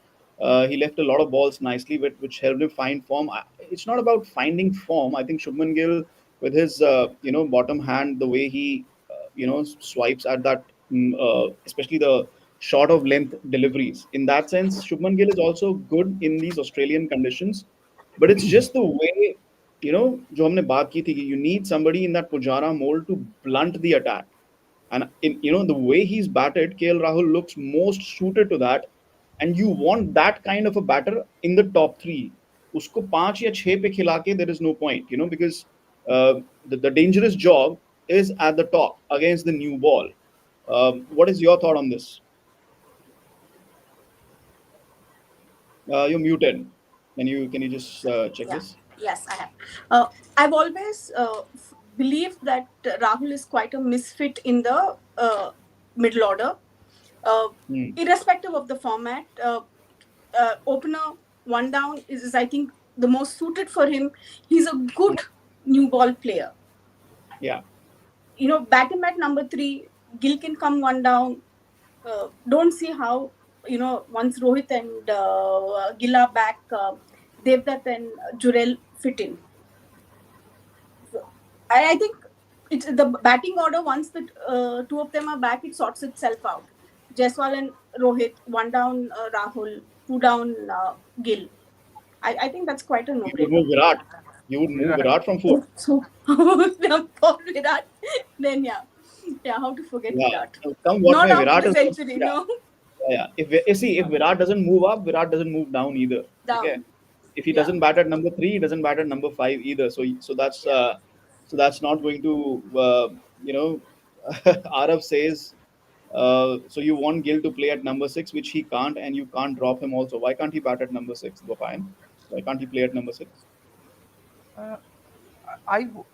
he left a lot of balls nicely, which helped him find form. It's not about finding form. I think Shubman Gill, with his, bottom hand, the way he, swipes at that, especially the short of length deliveries. In that sense, Shubman Gill is also good in these Australian conditions. But it's just the way जो हमने बात की थी कि you need somebody in that Pujara mold to blunt the attack. And the way he's batted, KL Rahul looks most suited to that. And you want that kind of a batter in the top three. उसको 5 या 6 पे खिला के there is no point, because the dangerous job is at the top against the new ball. What is your thought on this? You're muted. Can you just check Yeah. this? Yes, I have. I've always believed that Rahul is quite a misfit in the middle order, uh, Hmm. irrespective of the format. Opener, one down is, I think, the most suited for him. He's a good new ball player. Yeah. Bat him at number three. Gill can come one down. Don't see how, once Rohit and Gill are back, Devdutt and Jurel fit in. So, I think it's the batting order. Once the two of them are back, it sorts itself out. Jaiswal and Rohit, one down Rahul, two down Gill. I think that's quite a You would no-brainer. move Virat. You would move Right. Virat from four. So, for Virat, then yeah, how to forget Yeah. Virat? So come what Not may, after Virat the is. century, Yeah. no. Yeah. If Virat doesn't move up, Virat doesn't move down either. Okay. Down. If he Yeah. doesn't bat at number three, he doesn't bat at number five either. Yeah. So that's not going to you know Arav says so you want Gill to play at number six, which he can't, and you can't drop him also. Why can't he bat at number six? Fine. Why can't he play at number six? Uh,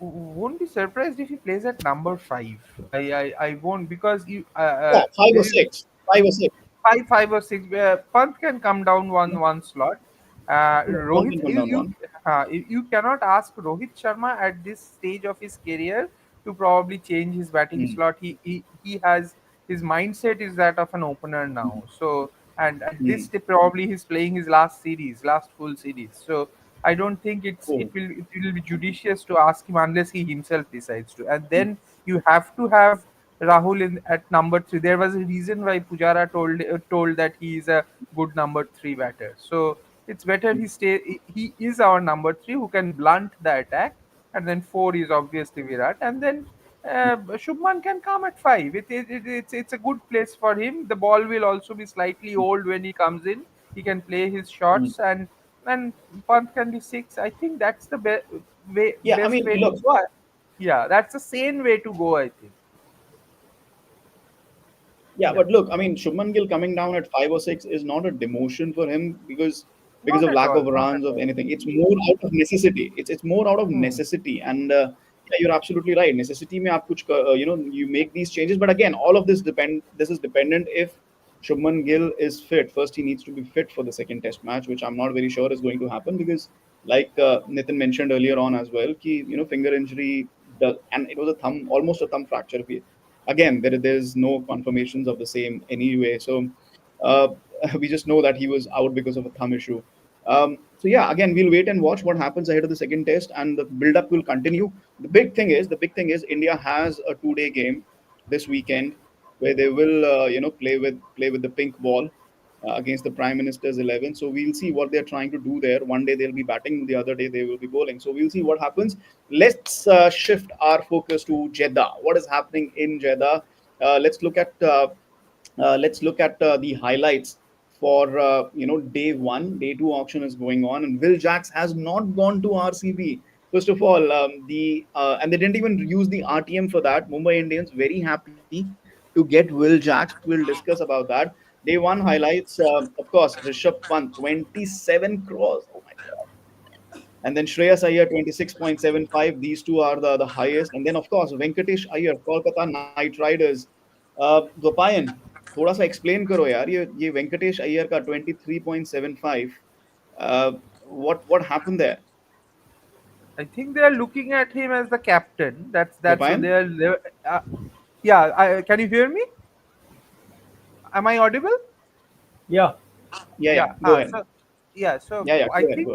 won't be surprised if he plays at number five. I won't because Yeah, five or there is six. Five or six. five or six. Pant can come down one slot. Yeah, one Rohit, can come down one. you cannot ask Rohit Sharma at this stage of his career to probably change his batting Hmm. slot. He has his mindset is that of an opener now. So and at Hmm. this probably he's playing his last full series. So I don't think Oh. it will be judicious to ask him unless he himself decides to. And then you have to have Rahul in at number three. There was a reason why Pujara told that he is a good number three batter. So it's better he stay. He is our number three who can blunt the attack, and then four is obviously Virat, and then Shubman can come at five. It's a good place for him. The ball will also be slightly old when he comes in. He can play his Mm. shots, and Pant can be six. I think that's the Yeah, I best mean, way to look, go. Yeah, that's the sane way to go, I think. yeah, Yeah, but look, I mean, Shubman Gill coming down at 5 or 6 is not a demotion for him because not of at lack all, of not at runs of all. anything. It's more out of necessity. It's more out of Hmm. necessity, and yeah, you're absolutely right. Necessity में आप कुछ you make these changes, but again, all of this is dependent if Shubman Gill is fit. First, he needs to be fit for the second Test match, which I'm not very sure is going to happen because, like Nitin mentioned earlier on as well, finger injury, and it was a thumb, almost a thumb fracture. Again, there's no confirmations of the same anyway, so uh, we just know that he was out because of a thumb issue. So yeah, again, we'll wait and watch what happens ahead of the second Test, and the build up will continue. The big thing is India has a 2-day game this weekend where they will play with the pink ball against the Prime Minister's 11. So we'll see what they're trying to do there. One day they'll be batting, the other day they will be bowling. So we'll see what happens. Let's shift our focus to Jeddah. What is happening in Jeddah? Let's look at the highlights for day one. Day two auction is going on, and Will Jacks has not gone to RCB. First of all, and they didn't even use the RTM for that. Mumbai Indians very happy to get Will Jacks. We'll discuss about that. Day one highlights, of course, Rishabh Pant, 27 crores. Oh my God. And then Shreyas Iyer 26.75. These two are the highest. And then of course Venkatesh Iyer, Kolkata Knight Riders. Gopayan, थोड़ा सा explain करो यार ये वेंकटेश अय्यर का 23.75. What happened there? I think they are looking at him as the captain. That's what Gopayan? they're yeah. Can you hear me? Am I audible? Yeah, Yeah, Yeah. go ahead. So yeah. So Yeah, I go ahead, think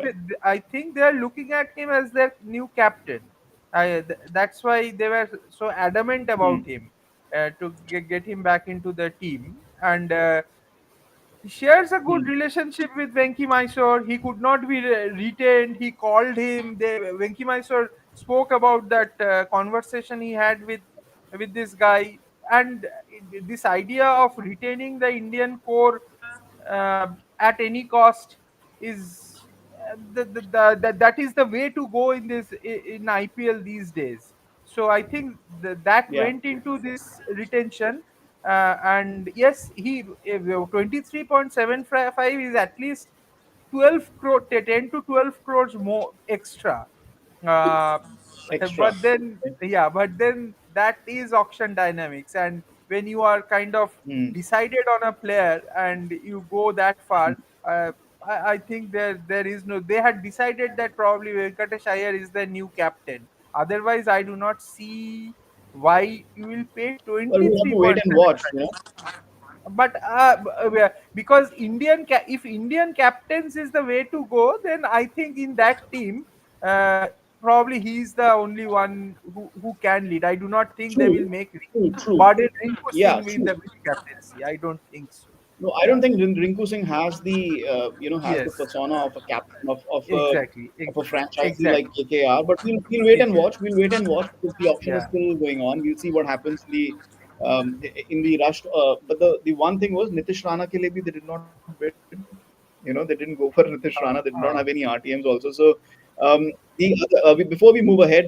I think they are looking at him as their new captain. That's why they were so adamant Hmm. about him to get him back into the team. And he shares a good Hmm. relationship with Venki Mysore. He could not be retained. He called him. Venki Mysore spoke about that conversation he had with this guy, and this idea of retaining the Indian core at any cost is that is the way to go in in IPL these days. So I think that Yeah, went into this retention, and yes, he 23.75 is at least 12 crore, 10 to 12 crores more extra. Uh, extra. but then yeah, but then that is auction dynamics, and when you are kind of Hmm. decided on a player and you go that far, I think there is no. They had decided that probably Venkatesh Iyer is the new captain. Otherwise, I do not see why you will pay Well, twenty we'll have three to wait point and seven watch. five. But because if Indian captains is the way to go, then I think in that team, uh, probably he's the only one who can lead. I do not think they will True, make true. Bardin Rinku Yeah, Singh true. with the captaincy. I don't think so. No, I Yeah. don't think Rinku Singh has the Yes. persona of a captain Exactly. of a franchisee like Exactly. KKR. But we'll wait and watch. Exactly. We'll wait and watch because the auction is Yeah. still going on. We'll see what happens in the rush. But the one thing was Nitish Rana ke liye bhi they did not bid. They didn't go for Nitish Rana. They did not have any RTMs also. So before we move ahead,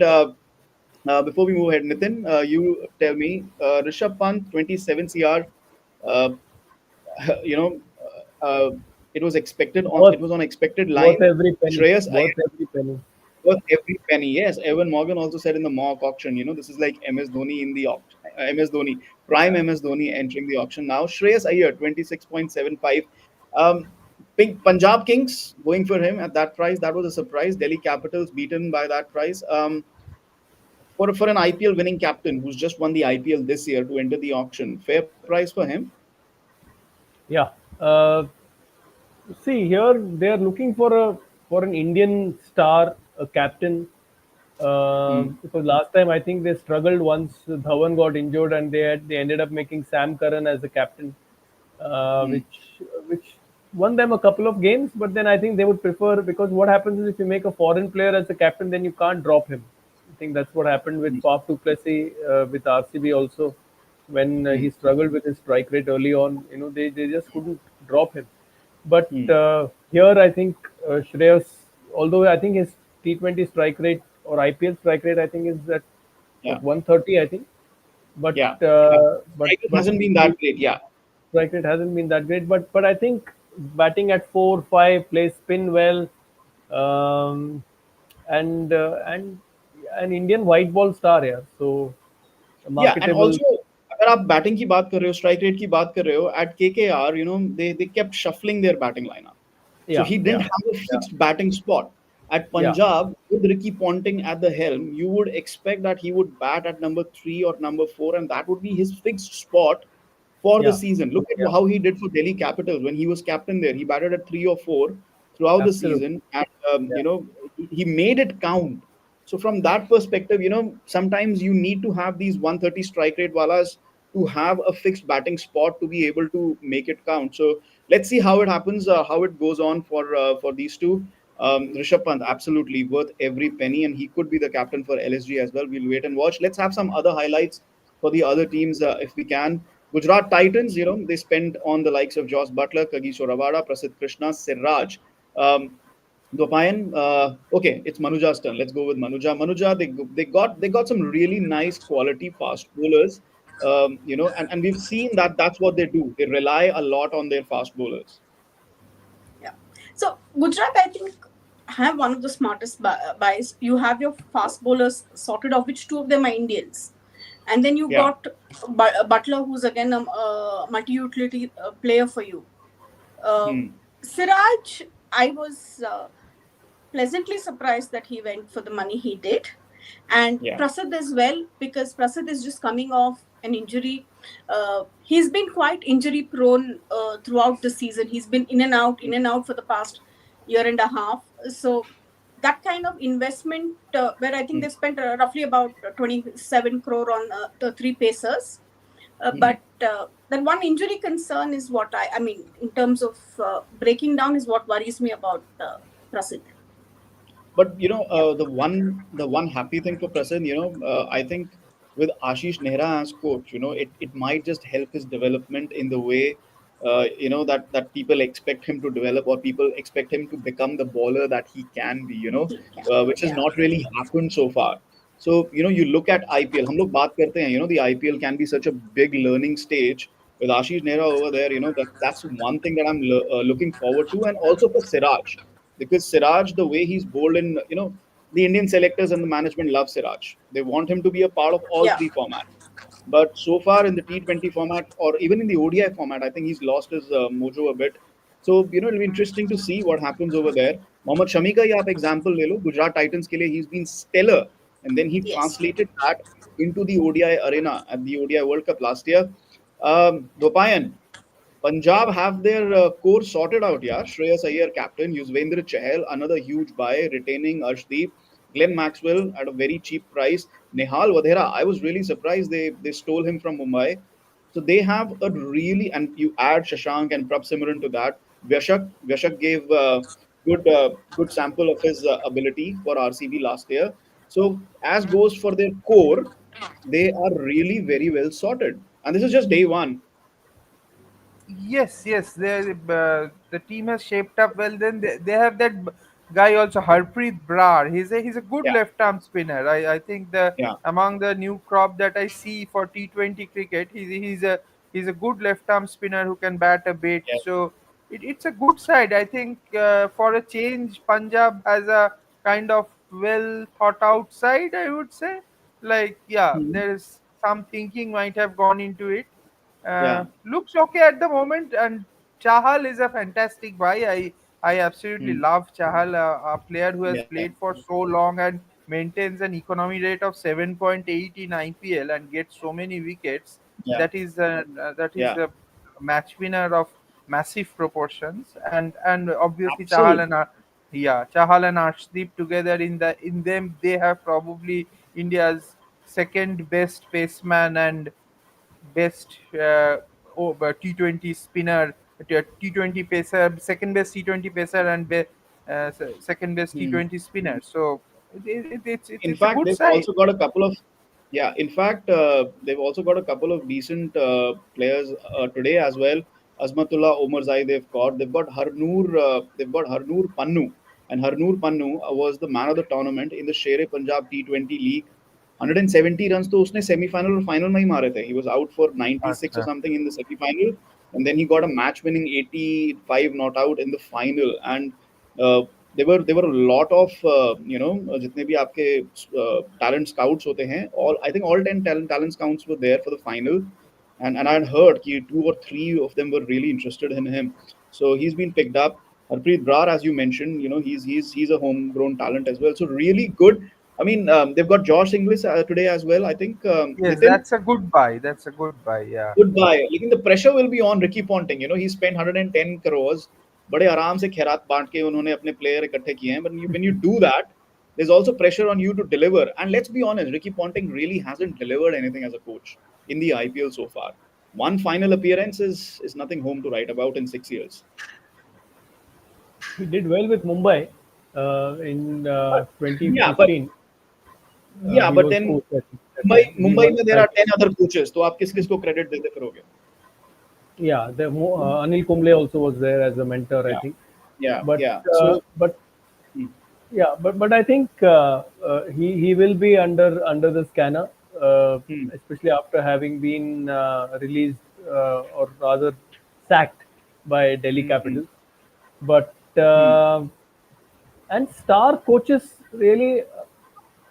Nitin, you tell me, Rishabh Pant 27 CR. Uh, you know, it worth was on expected worth line. every penny. Shreyas Worth Iyer every penny. worth every penny. Yes, Evan Morgan also said in the mock auction. This is like MS Dhoni in the auction. MS Dhoni, prime Yeah. MS Dhoni entering the auction now. Shreyas Iyer 26.75. Um, Punjab Kings going for him at that price. That was a surprise. Delhi Capitals beaten by that price. For an IPL winning captain who's just won the IPL this year to enter the auction, fair price for him. Yeah. Uh, See here, they are looking for an Indian star, a captain. Hmm. Because last time I think they struggled once Dhawan got injured, and they ended up making Sam Curran as the captain, Hmm. which won them a couple of games. But then I think they would prefer, because what happens is if you make a foreign player as the captain, then you can't drop him. I think that's what happened with Hmm. Faf du Plessis with RCB also, when Hmm. he struggled with his strike rate early on. They just couldn't drop him. But Hmm. here, I think Shreyas, although I think his T20 strike rate or IPL strike rate, I think is at Yeah. 130, I think. But Yeah. Striker but hasn't been that great. Yeah. strike rate hasn't been that great. But I think batting at 4, 5, plays spin well, um, and an Indian white ball star here. So Yeah, and marketable. also अगर आप batting की बात कर रहे हो, strike rate की बात कर रहे हो, at KKR, they kept shuffling their batting lineup. So Yeah, he didn't yeah, have a yeah, fixed batting spot. At yeah, Punjab, with Ricky Ponting at the helm, you would expect that he would bat at number 3 or number 4, and that would be his fixed spot for the yeah, season. Look yeah. at how he did for Delhi Capitals when he was captain there. He batted at 3 or 4 throughout the Absolutely. season, and Yeah, he made it count. So from that perspective, sometimes you need to have these 130 strike rate walas to have a fixed batting spot to be able to make it count. So let's see how it happens, how it goes on for these two. Rishabh Pant, absolutely worth every penny, and he could be the captain for LSG as well. We'll wait and watch. Let's have some other highlights for the other teams if we can. Gujarat Titans, they spent on the likes of Josh Butler, Kagiso Ravada, Prasidh Krishna, Siraj. Um, Dopayan, okay, it's Manuja's turn. Let's go with Manuja. Manuja, they got some really nice quality fast bowlers, and we've seen that that's what they do. They rely a lot on their fast bowlers. Yeah. So Gujarat, I think, have one of the smartest buys. You have your fast bowlers sorted of which two of them are Indians, and then you Yeah. got Butler, who's again a multi-utility player for you. Uh, Hmm. Siraj, I was pleasantly surprised that he went for the money he did. And Yeah. Prasad as well, because Prasad is just coming off an injury. He's been quite injury prone throughout the season. He's been in and out for the past year and a half. So that kind of investment, where I think Hmm. they spent roughly about 27 crore on the three pacers. Hmm. But that one injury concern is what I mean, in terms of breaking down, is what worries me about Prasad. But Yeah. the one happy thing for Prasid, I think with Ashish Nehra as coach, it might just help his development in the way, that people expect him to develop, or people expect him to become the bowler that he can be, He can. which has Yeah. not really happened so far. So you look at IPL. हम लोग बात करते हैं, the IPL can be such a big learning stage with Ashish Nehra over there. That's one thing that I'm looking forward to, and also for Siraj, because Siraj, the way he's bowled in, the Indian selectors and the management love Siraj. They want him to be a part of all Yeah. three formats. But so far in the T20 format, or even in the ODI format, I think he's lost his mojo a bit. So it'll be interesting to see what happens over there. Mohammad Shami ka hi aap example le lo. Gujarat Titans ke liye he's been stellar, and then he Yes. translated that into the ODI arena at the ODI World Cup last year. Dopayan, Punjab have their core sorted out, yeah. Shreyas Iyer, captain. Yuzvendra Chahal, another huge buy, retaining Arshdeep. Glenn Maxwell at a very cheap price. Nehal Vadhera, I was really surprised they stole him from Mumbai. So they have a really, and you add Shashank and Prab Simran to that. Vyashak gave good sample of his ability for RCB last year. So as goes for their core, they are really very well sorted. And this is just day one. Yes, yes, the team has shaped up well. Then they have that guy also, Harpreet Brar. He's a good Yeah, left arm spinner. I think the yeah. among the new crop that I see for T20 cricket, he's a good left arm spinner who can bat a bit. Yes. So it's a good side. I think for a change, Punjab has a kind of well thought out side, I would say. Like, yeah, Mhm. there's some thinking might have gone into it. Yeah. Looks okay at the moment, and Chahal is a fantastic buy. I absolutely Mm. love Chahal, a player who has Yeah. played for so long and maintains an economy rate of 7.8 in IPL and gets so many wickets. Yeah. That is Yeah. a match winner of massive proportions, and obviously Absolutely. Chahal and Arshdeep together in them they have probably India's second best paceman and best T20 spinner, T20 pacer, second best T20 pacer, and second best Mm. T20 spinner. So In it's a fact, good they've side. also got a couple of yeah. In fact, they've also got a couple of decent players today as well. Azmatullah Omarzai they've got. They've got Harnoor Pannu. And Harnoor Pannu was the man of the tournament in the Shere Punjab T20 League. 170 runs तो उसने semi-final और final में ही मारे थे. He was out for 96 or अच्छा. something in the semi-final, and then he got a match-winning 85 not out in the final. And uh, there were a lot of जितने भी आपके talent scouts होते हैं, all I think all 10 talent scouts were there for the final, and I had heard that two or three of them were really interested in him. So he's been picked up. Harpreet Brar, as you mentioned, he's a homegrown talent as well. So really good. I mean, they've got Josh Inglis today as well. I think Yes, Nitin, that's a good buy. That's a good buy. Yeah. goodbye. Lekin the pressure will be on Ricky Ponting. He spent 110 crores. बड़े आराम से खैरात बांट के उन्होंने अपने player इकट्ठे किए हैं. But when you do that, there's also pressure on you to deliver. And let's be honest, Ricky Ponting really hasn't delivered anything as a coach in the IPL so far. One final appearance is nothing home to write about in 6 years. He did well with Mumbai in But yeah, 2015. He but was then coach at that Mumbai time. He Mumbai won में there that. are 10 other coaches. तो आप किस को credit देते फिरोगे? Yeah, Anil Kumble also was there as a mentor, I Yeah, think. yeah, But yeah. So but hmm, yeah, but I think he will be under the scanner, hmm, especially after having been released or rather sacked by Delhi hmm, hmm, Capitals. But hmm, and star coaches really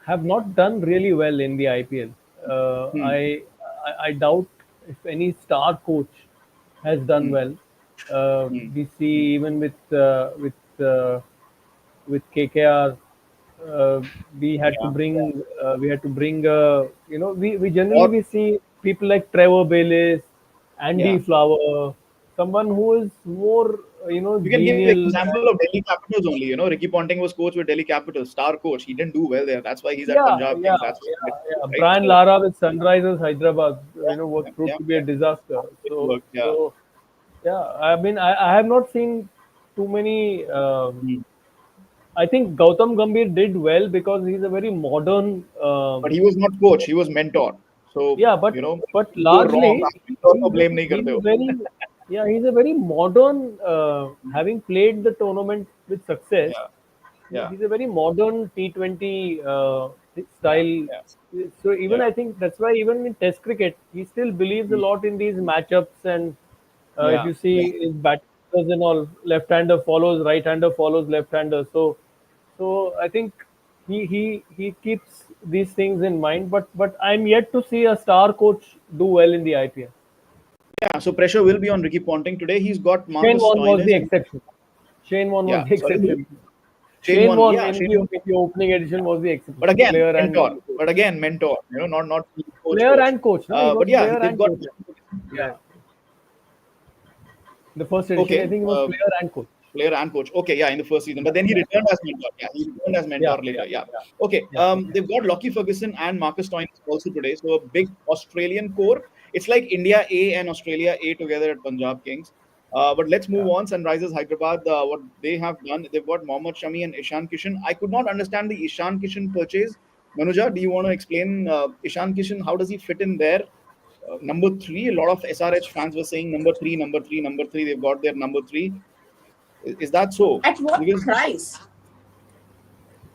have not done really well in the IPL. Uh, hmm, I, I doubt if any star coach has done hmm, well. hmm, We see even with KKR, uh, yeah. we had to bring we generally Or we see people like Trevor Bayliss, Andy yeah. Flower, someone who is more You can give the genial. example of Delhi Capitals only. Ricky Ponting was coach with Delhi Capitals, star coach. He didn't do well there. That's why he's at Yeah, Punjab yeah, Kings. That's why he yeah. gets, right. Brian So Lara with Sunrisers Hyderabad, was yeah, proved yeah, to be a yeah. disaster. It worked. Yeah. Yeah. I mean, I have not seen too many. Hmm. I think Gautam Gambhir did well because he's a very modern. But he was not coach. He was mentor. So Yeah, but you go wrong, largely आप mentor को blame नहीं he's करते a हो. very he's a very modern. Having played the tournament with success, Yeah, yeah, he's a very modern T20 yeah, style. yeah, So even yeah, I think that's why even in Test cricket, he still believes a hmm, lot in these matchups. And if yeah, you see yeah. his batters and all, left-hander follows right-hander follows left-hander. So I think he keeps these things in mind. But I'm yet to see a star coach do well in the IPL. Yeah, so pressure will be on Ricky Ponting today. He's got Shane Marcus Warne was Stoinis the and exception. Shane Warne was yeah, the sorry, who? exception. Shane Shane Warne. Warne Yeah, in Shane the, Warne. in the opening edition was the exception. But again, Player and mentor. But again, mentor. Not player coach. and coach. No, he was But yeah, player they've and got coach. yeah. Yeah, the first edition, I Okay, think he was player and coach. player and coach. Okay, yeah, in the first season, but then he returned as mentor. Yeah, he returned as Yeah, mentor yeah, later. Yeah. yeah, Okay. yeah. They've got Lockie Ferguson and Marcus Stoinis also today. So a big Australian core. It's like India A and Australia A together at Punjab Kings. But let's move Yeah. on. Sunrisers Hyderabad, what they have done, they've got Mohammad Shami and Ishan Kishan. I could not understand the Ishan Kishan purchase. Manuja, do you want to explain Ishan Kishan? How does he fit in there? Number three, a lot of SRH fans were saying number three, number three, number three. They've got their number three. Is that so? At what Because price?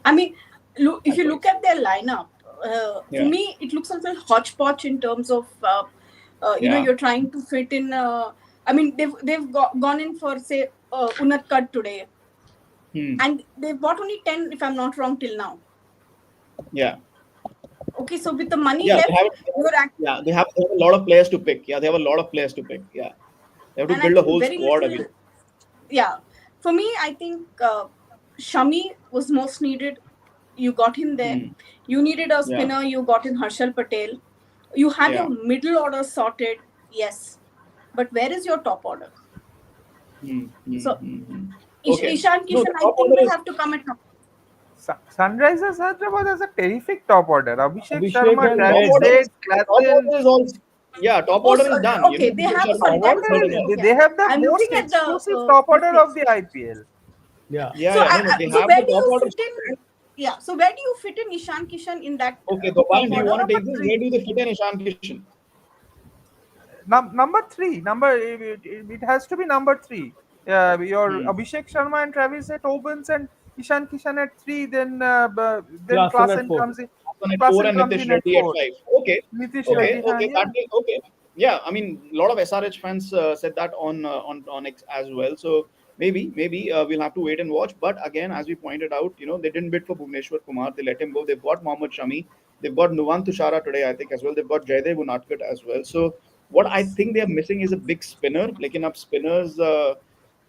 I mean, if at you look price. at their lineup, for Yeah, me, it looks a little hodgepodge in terms of, yeah. you're trying to fit in. I mean, gone in for, say, Unat Cut today, Hmm. and they've bought only 10, if I'm not wrong, till now. Yeah, Okay, so with the money yeah. left, you're Yeah, they have a lot of players to pick. Yeah, they have a lot of players to pick. Yeah, they have to and I build a think whole very squad little. again. Yeah, for me, I think Shami was most needed. You got him there. Hmm. You needed a Yeah, spinner. You got in Harshal Patel. You have yeah. your middle order sorted. Yes, but where is your top order? Hmm. Hmm. So Hmm. Hmm. Okay. Ishan No, Kishan, the I top think order will is have to come at number. Sunrisers Hyderabad has a terrific top order. Abhishek Abhishek Sharma, and top Travis Ed. order. Head, Top Klassen. order is all. Yeah, top Oh, order so, is done. okay. They Abhishek have Sharma sorry. is Top That's third order what in is I'm there. looking they at. have the I'm most looking at exclusive the top this order thing. of the IPL. Yeah. Yeah, So, yeah. No, no. They so have where the do top you order. fit in? Yeah. So where do you fit in Ishan Kishan in that Okay, top Gopal, do you order? want to take this? Where do they fit in Ishan Kishan? Number three. It has to be number three. Your Hmm. Abhishek Sharma and Travis at opens and Ishan Kishan at three. Then Klassen at Klassen 4. comes in. Hassan at four Klassen and comes Nitish in at Reddy at four. five. Okay, Nitish Yeah. okay, Reddy, huh, okay. yeah. That way, okay. Yeah, I mean, a lot of SRH fans said that on X as well. So maybe we'll have to wait and watch. But again, as we pointed out, they didn't bid for Bhuvneshwar Kumar. They let him go. They've got Mohammad Shami. They've got Nuwan Tushara today, I think, as well. They've got Jaydev Unadkat as well. So what I think they're missing is a big spinner. Like enough spinners.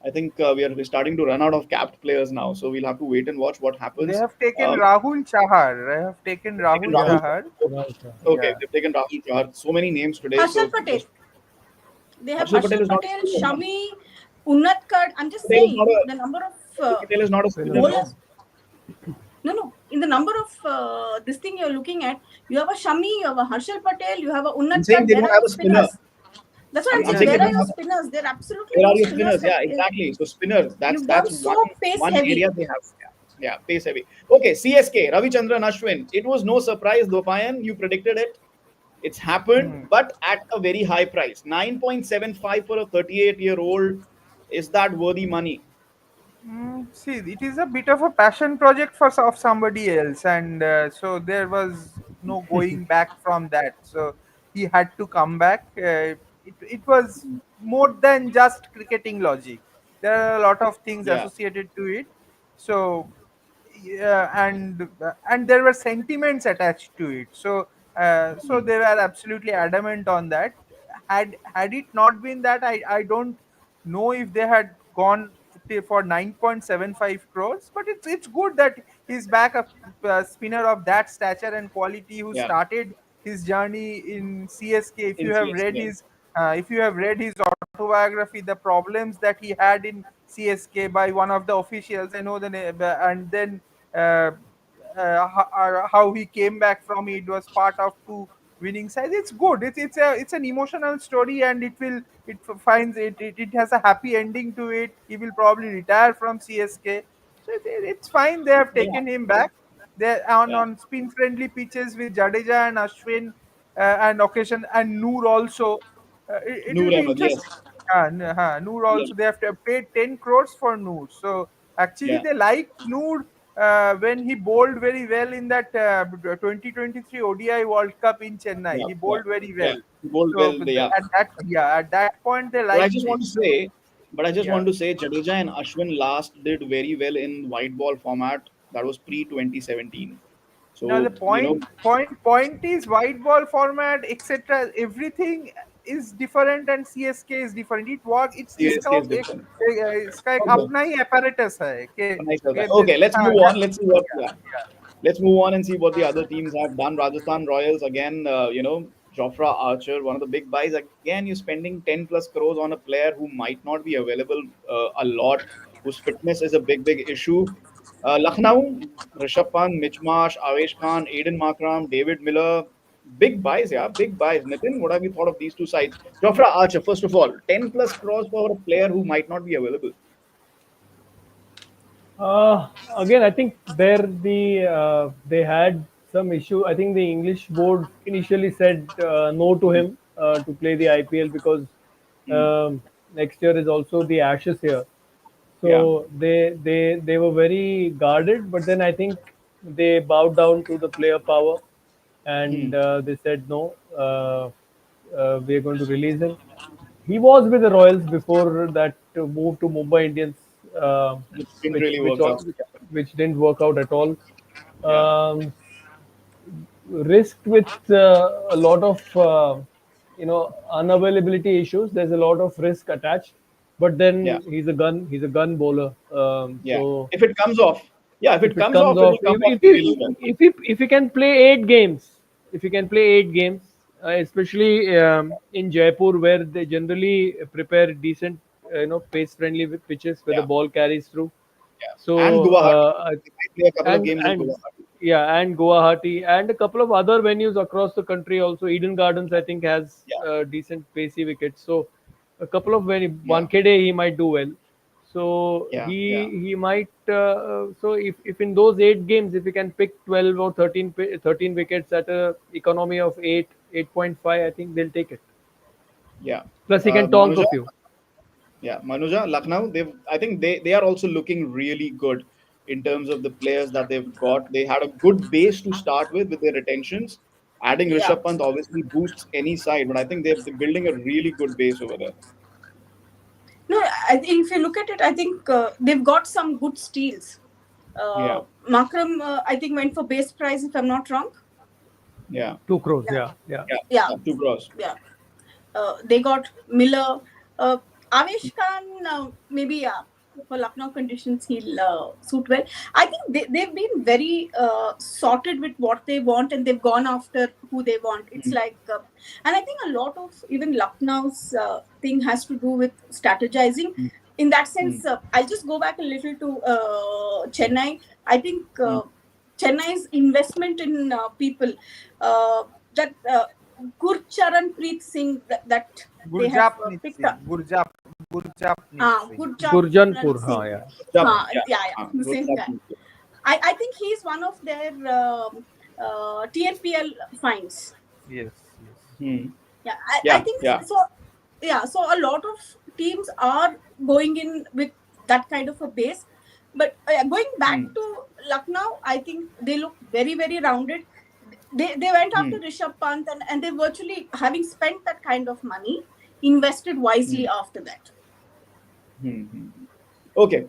I think we're starting to run out of capped players now. So we'll have to wait and watch what They happens. have taken Um, Rahul Chahar. They have taken they've taken Rahul Rahul. Yeah. Chahar. Right. Yeah. Okay, Yeah. they've taken Rahul Chahar. So many names today. Harshal So Patel. just They have Harshal Patel Harshal is not a Patel, spinner. No. Shami, Unatkar. I'm just Patel is not saying a the number of Patel is not a Spinner, spinner. no. bowlers. No. In the number of this thing you're looking at, you have a Shami, you have a Harshal Patel, you have a I'm saying Unatkar. they Where don't are have your a spinner. spinners? That's what I'm I'm saying. saying Yeah. they Where are don't your have. spinners? There are absolutely Where no are your spinners spinners? Yeah, left. exactly. So spinners. That's You've gone that's so one pace one area heavy. they have. Yeah, pace heavy. Okay, CSK, Ravichandran Ashwin. It was no surprise, Dopayan. You predicted it. It's happened, Hmm. but at a very high price. 9.75 for a 38-year-old. Is that worthy money? See, it is a bit of a passion project of somebody else, and so there was no going back from that. So he had to come back. It was more than just cricketing logic. There are a lot of things Yeah. associated to it. So yeah, and there were sentiments attached to it. So Hmm. they were absolutely adamant on that. Had it not been that, I don't know if they had gone for 9.75 crores, but it's good that he's back, a spinner of that stature and quality who Yeah. started his journey in CSK. In CSK. If you have read his autobiography, the problems that he had in CSK by one of the officials, I know the name, and then uh, how he came back from it was part of two winning sides. It's good. It's an emotional story, and it has a happy ending to it. He will probably retire from CSK, so it's fine. They have Yeah. taken him back. They're on Yeah. spin friendly pitches with Jadeja and Ashwin, and occasion and Noor also. It Noor will be Ahmed. interesting. Yes. Noor Yeah. also, they have to pay 10 crores for Noor. So actually, Yeah. they like Noor when he bowled very well in that 2023 ODI World Cup in Chennai. Yeah. He Yeah. bowled very Yeah. well. Gold So well. Yeah. at that point they But I liked just it. want to So say, but I just yeah. want to say, Jadeja and Ashwin last did very well in white ball format. That was pre 2017. Now the So point is white ball format, etc. Everything is different and CSK is different. It work. It's CSK is different. इसका एक Okay. अपना ही apparatus है कि Nice of that. this, Okay, let's हाँ, move on. Let's see what. yeah, Yeah. yeah. Let's move on and see what the other teams have done. Rajasthan Royals again, Jofra Archer, one of the big buys. Again, you're spending 10 plus crores on a player who might not be available a lot, whose fitness is a big issue. Lucknow, Rishabh Pant, Mitch Marsh, Avesh Khan, Aiden Markram, David Miller. Big buys, yeah, big buys. Nitin, what have you thought of these two sides? Jofra Archer, first of all, 10 plus crores for a player who might not be available. Again, I think there they had some issue. I think the English board initially said no to him to play the IPL because Hmm. um, next year is also the Ashes here. Yeah. So they were very guarded, but then I think they bowed down to the player power, Hmm. and they said no. We are going to release him. He was with the Royals before that move to Mumbai Indians, uh, Which didn't which really which work al- out. which which didn't work out at all. Yeah. Um, risked with a lot of unavailability issues. There's a lot of risk attached, but Yeah. then he's a gun bowler. Yeah. So If it comes off, yeah, if it if it comes comes off, it off, will come off if really well. if he can play 8 games, if he can play 8 games, especially in Jaipur where they generally prepare decent, pace friendly pitches where the Yeah. ball carries through. Yeah. And So Guwahati. They might play a couple of games in and Guwahati. yeah, and Guwahati and a couple of other venues across the country also. Eden Gardens, I think, has Yeah. decent pacey wickets. So a couple of when Yeah. Wankhede he might do well. So Yeah. Yeah. he might. So if in those 8 games, if he can pick 12 or 13 wickets at a economy of 8 8.5, I think they'll take it. Yeah. Plus, he can tonk Manuja, a few. yeah, Manuja, Lucknow, I think they are also looking really good in terms of the players that they've got. They had a good base to start with their retentions. Adding Yeah. Rishabh Pant obviously boosts any side, but I think they're building a really good base over there. No, I think if you look at it, I think they've got some good steals. Yeah, Makram, I think, went for base price, if I'm not wrong. yeah, 2 crores. Yeah. Yeah, yeah. yeah, Yeah. yeah, two cross. Yeah. They got Miller. Avesh Khan, maybe, yeah, for Lucknow conditions, he'll suit well. I think they've been very sorted with what they want, and they've gone after who they want. It's Mm, like, and I think a lot of even Lucknow's thing has to do with strategizing. mm, In that mm, sense, I'll just go back a little to Chennai. I think mm. Chennai's investment in people, that Gurcharan Preet Singh, that they have Gurjapneet picked Singh, up. Gurjapneet Singh. Gurcharan Gurjanpur. Singh. Yeah. Good job. Yeah, yeah, the Good same job. guy. I think he's one of their TNPL finds. Yes, yes. Hmm. Yeah, I Yeah, think yeah. so. Yeah, so a lot of teams are going in with that kind of a base. But going back Hmm. to Lucknow, I think they look very, very rounded. They went Hmm. after Rishabh Pant, and they virtually, having spent that kind of money, invested Hmm. wisely after that. Hmm. Hmm. Okay,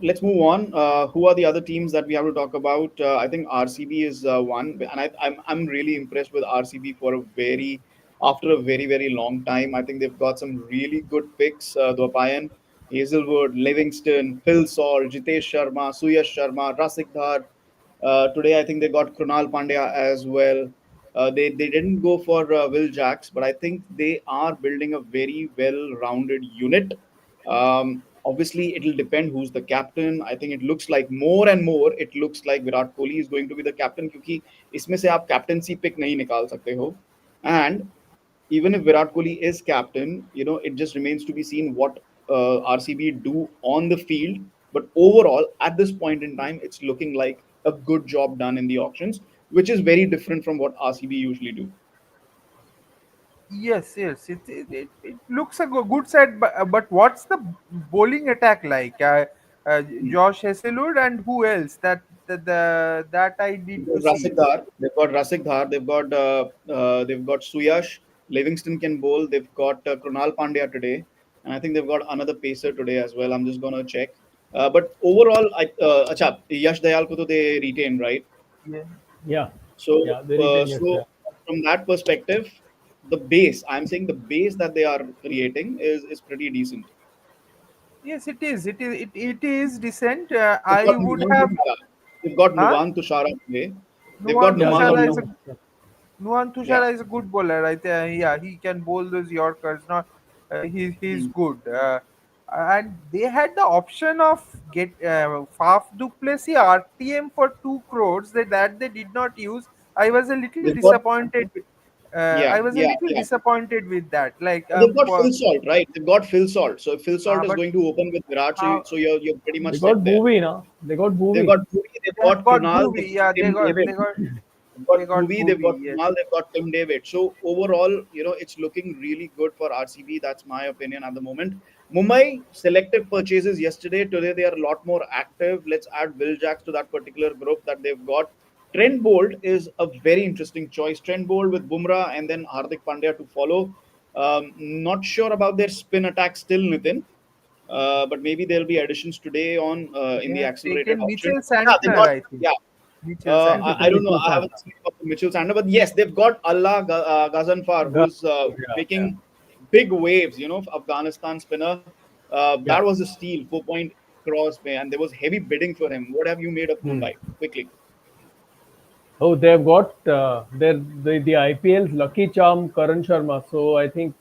let's move on. Who are the other teams that we have to talk about? I think RCB is one, and I'm really impressed with RCB for a very after a very long time. I think they've got some really good picks. Dwapayan, Hazelwood, Livingston, Phil Saul, Jitesh Sharma, Suyash Sharma, Rasik Dhar. Today, I think they got Krunal Pandya as well. They didn't go for Will Jacks, but I think they are building a very well-rounded unit. Obviously, it'll depend who's the captain. I think it looks like more and more it looks like Virat Kohli is going to be the captain क्योंकि इसमें से आप captaincy pick नहीं निकाल सकते हो. And even if Virat Kohli is captain, it just remains to be seen what RCB do on the field. But overall, at this point in time, it's looking like a good job done in the auctions, which is very different from what RCB usually do. Yes, yes. It looks a good set, but what's the bowling attack like? Hmm. Josh Hazelwood and who else? That I need to see. Rasik Dhar. They've got Suyash. Livingston can bowl. They've got Krunal Pandya today, and I think they've got another pacer today as well. I'm just gonna check. But overall, acha, Yash Dayal ko to they retained, right? Yeah. Yeah. So, Yeah. They retain yesterday. from that perspective, the base, I'm saying the base that they are creating is pretty decent. Yes, it is. It is decent. They've got I would Nuwan have, Tushara. They've got huh? Nuwan Tushara today. They've got Nuwan Yeah. They Nuwan got Tushara on. is a no. Yeah. Nuwan Yeah. Tushara is a good bowler. Yeah, he can bowl those Yorkers. Not, he's Hmm. good. And they had the option of get Faf Duplessis RTM for 2 crores that they did not use. I was a little They've got disappointed. yeah, I was a yeah, little yeah. disappointed with that. Like, They've got Phil Salt, right? They've got Phil Salt. So if Phil Salt is but going to open with Virat, how so you're pretty They much got set there. Bhuvi now. They got They've Bhuvi. got Bhuvi, they've they have got got Krunal, they've Bhuvi. got Yeah, Tim David. They've got they got Bhuvi, they've got Bhuvi. Yes. Kunal, they've got Tim David. So overall, it's looking really good for RCB. That's my opinion at the moment. Mumbai selective purchases yesterday. Today they are a lot more active. Let's add Will Jacks to that particular group that they've got. Trent Bolt is a very interesting choice. Trent Bolt with Bumrah and then Hardik Pandya to follow. Not sure about their spin attack still, Nitin. But maybe there'll be additions today on They in the have accelerated taken auction. Mitchell Yeah, they Santner, got I think. yeah. Mitchell They I took Santner. don't know. Mitchell I haven't Santner. seen about Mitchell Sander, but yes, they've got Gazanfar, Got- who's Yeah. Yeah. making big waves. Afghanistan spinner. Yeah. That was a steal, 4 point cross, man, and there was heavy bidding for him. What have you made of Hmm. Mumbai? Quickly. Oh, they've got the IPL's lucky charm, Karan Sharma. So I think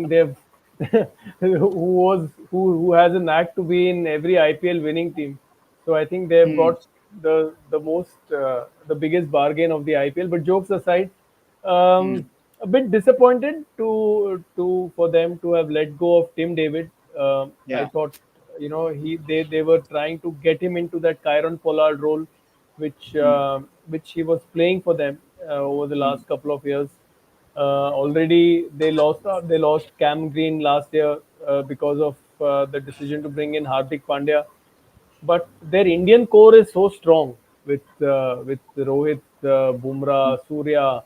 they've who has a knack to be in every IPL winning team. So I think they've Hmm. got the biggest bargain of the IPL. But jokes aside, Hmm. a bit disappointed to for them to have let go of Tim David. I Yeah. thought they were trying to get him into that Kyron Pollard role, which Hmm. uh, which he was playing for them over the Hmm. last couple of years. Already they lost Cam Green last year because of the decision to bring in Hardik Pandya. But their Indian core is so strong with Rohit, Bumrah, Surya,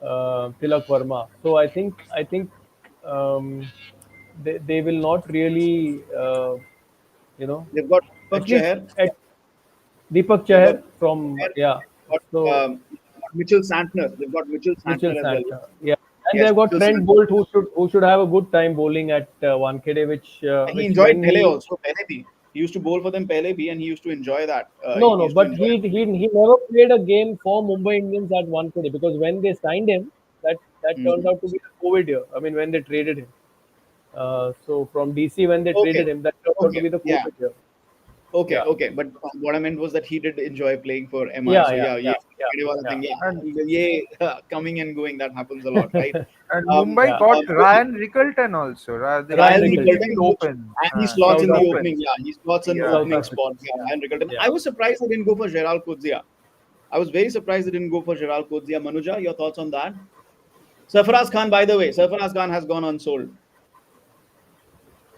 Tilak Verma. So I think they will not really you know They've got Deepak at least Chahar. at Deepak They've got Chahar from yeah. got So Mitchell Santner. They've got Mitchell Mitchell Santner as well. Santner, yeah, and Yes, they've got Mitchell Trent Santner. Bolt who should have a good time bowling at Wankhede, He which enjoyed when Pele he also. Pele bhi. He used to bowl for them Pele bhi, and he used to enjoy that. He no, used to but enjoy. he never played a game for Mumbai Indians at Wankhede because when they signed him, that turned Hmm. out to be the COVID year. I mean, when they traded him. So from DC when they Okay. traded him, that turned out to Okay. be the Yeah. COVID year. Okay. Yeah, Okay. But what I meant was that he did enjoy playing for MI. yeah, So yeah, yeah, yeah, yeah, yeah, ये वाला yeah, thing, And yeah, yeah, coming and going, that happens a lot, right? and Um, Mumbai yeah. got well, Ryan Rickelton also. Ryan Ryan He Rickelton, Rickelton, will open. and he slots South in the Africa, opening. Open. Yeah, he slots in Yeah. South opening Africa. spots. Yeah, Ryan Rickelton. Yeah. I was surprised they didn't go for Gerald Coetzee. I was very surprised they didn't go for Gerald Coetzee. Manuja, your thoughts on that? Sarfaraz Khan, by the way, Sarfaraz Khan has gone unsold.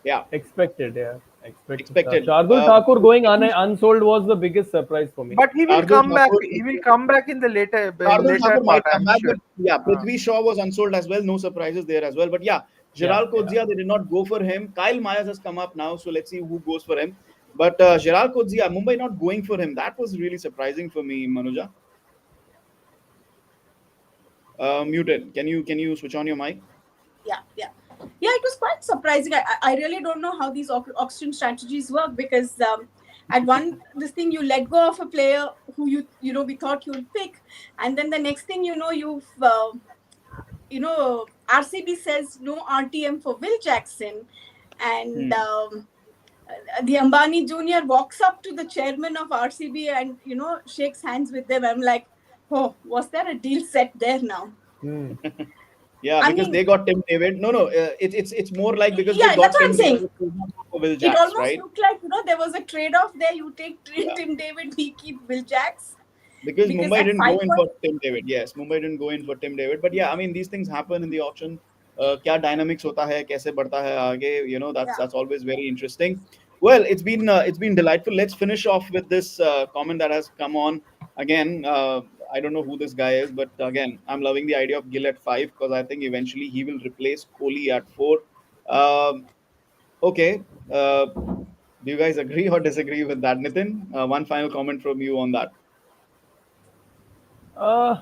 Yeah, Expected, yeah, expected. expected. Shardul Thakur going unsold was the biggest surprise for me. But he will Shardul come back. Thakur, He will come back in the Shardul later Thakur part. might come I'm back, sure. but yeah, Uh, Prithvi Shaw was unsold as well. No surprises there as well. But yeah, Yeah, Gerald yeah. Coetzee, they did not go for him. Kyle Myers has come up now, so let's see who goes for him. But Gerald Coetzee, Mumbai not going for him. That was really surprising for me, Manuja. Muted. Can you switch on your mic? Yeah, it was quite surprising. I really don't know how these auction strategies work because at one this thing you let go of a player who we thought you'll pick, and then the next thing you've RCB says no RTM for Will Jackson, and Hmm. the Ambani Junior walks up to the chairman of RCB and shakes hands with them. I'm like, oh, was there a deal set there now? Hmm. Yeah, I because mean, they got Tim David. No, no, it's more like because they yeah, that's got what I'm Tim saying. David they did not go for Will It Jacks, almost right? looked like there was a trade-off there. You take Yeah, Tim David, we keep Will Jacks because because Mumbai at didn't go five in point, for Tim David. Yes, Mumbai didn't go in for Tim David. But yeah, I mean these things happen in the auction. क्या dynamics होता है, कैसे बढ़ता है आगे? That's yeah, that's always very interesting. Well, it's been delightful. Let's finish off with this comment that has come on again. I don't know who this guy is, but again, I'm loving the idea of Gill at five because I think eventually he will replace Kohli at four. Um, okay. Do you guys agree or disagree with that, Nitin? One final comment from you on that. Uh,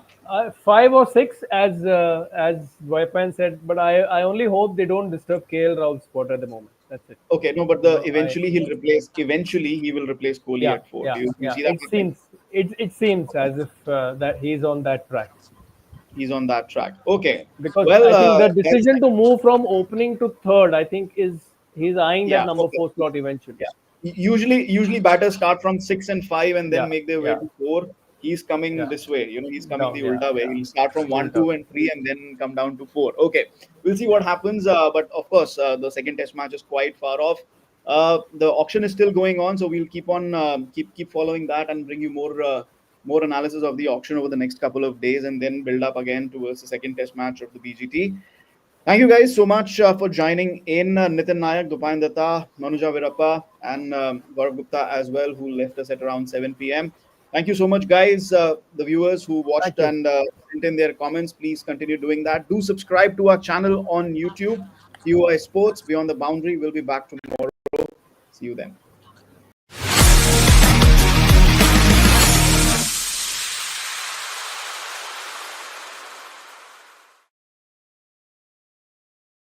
5 or 6, as Vaipan said, but I only hope they don't disturb KL Rahul's spot at the moment. That's it. Okay, no, but You the know, I eventually he will replace Kohli yeah, at four. yeah, Do you yeah. see that It happening? seems it seems as if that he's on that track He's on that track. Okay. because Well, I think the guys, decision to move from opening to third, I think, is he's eyeing that yeah, number okay. 4 slot eventually. Yeah. Usually batters start from six and five and then Yeah, make their way yeah, to four. He's coming yeah. this way. He's coming the Down, yeah, ulta way. yeah. He'll start from one, Ulta two, way. and three, and then come down to four. Okay, we'll see what Yeah. happens. But of course, the second test match is quite far off. The auction is still going on, so we'll keep on keep following that and bring you more analysis of the auction over the next couple of days, and then build up again towards the second test match of the BGT. Thank you guys so much for joining in. Nitin Nayak, Dupain Datta, Manuja Virappa, and Gaurav Gupta as well, who left us at around 7 p.m. Thank you so much, guys. The viewers who watched Thank you. and sent in their comments, please continue doing that. Do subscribe to our channel on YouTube, UI Sports Beyond the Boundary. We'll be back tomorrow. See you then.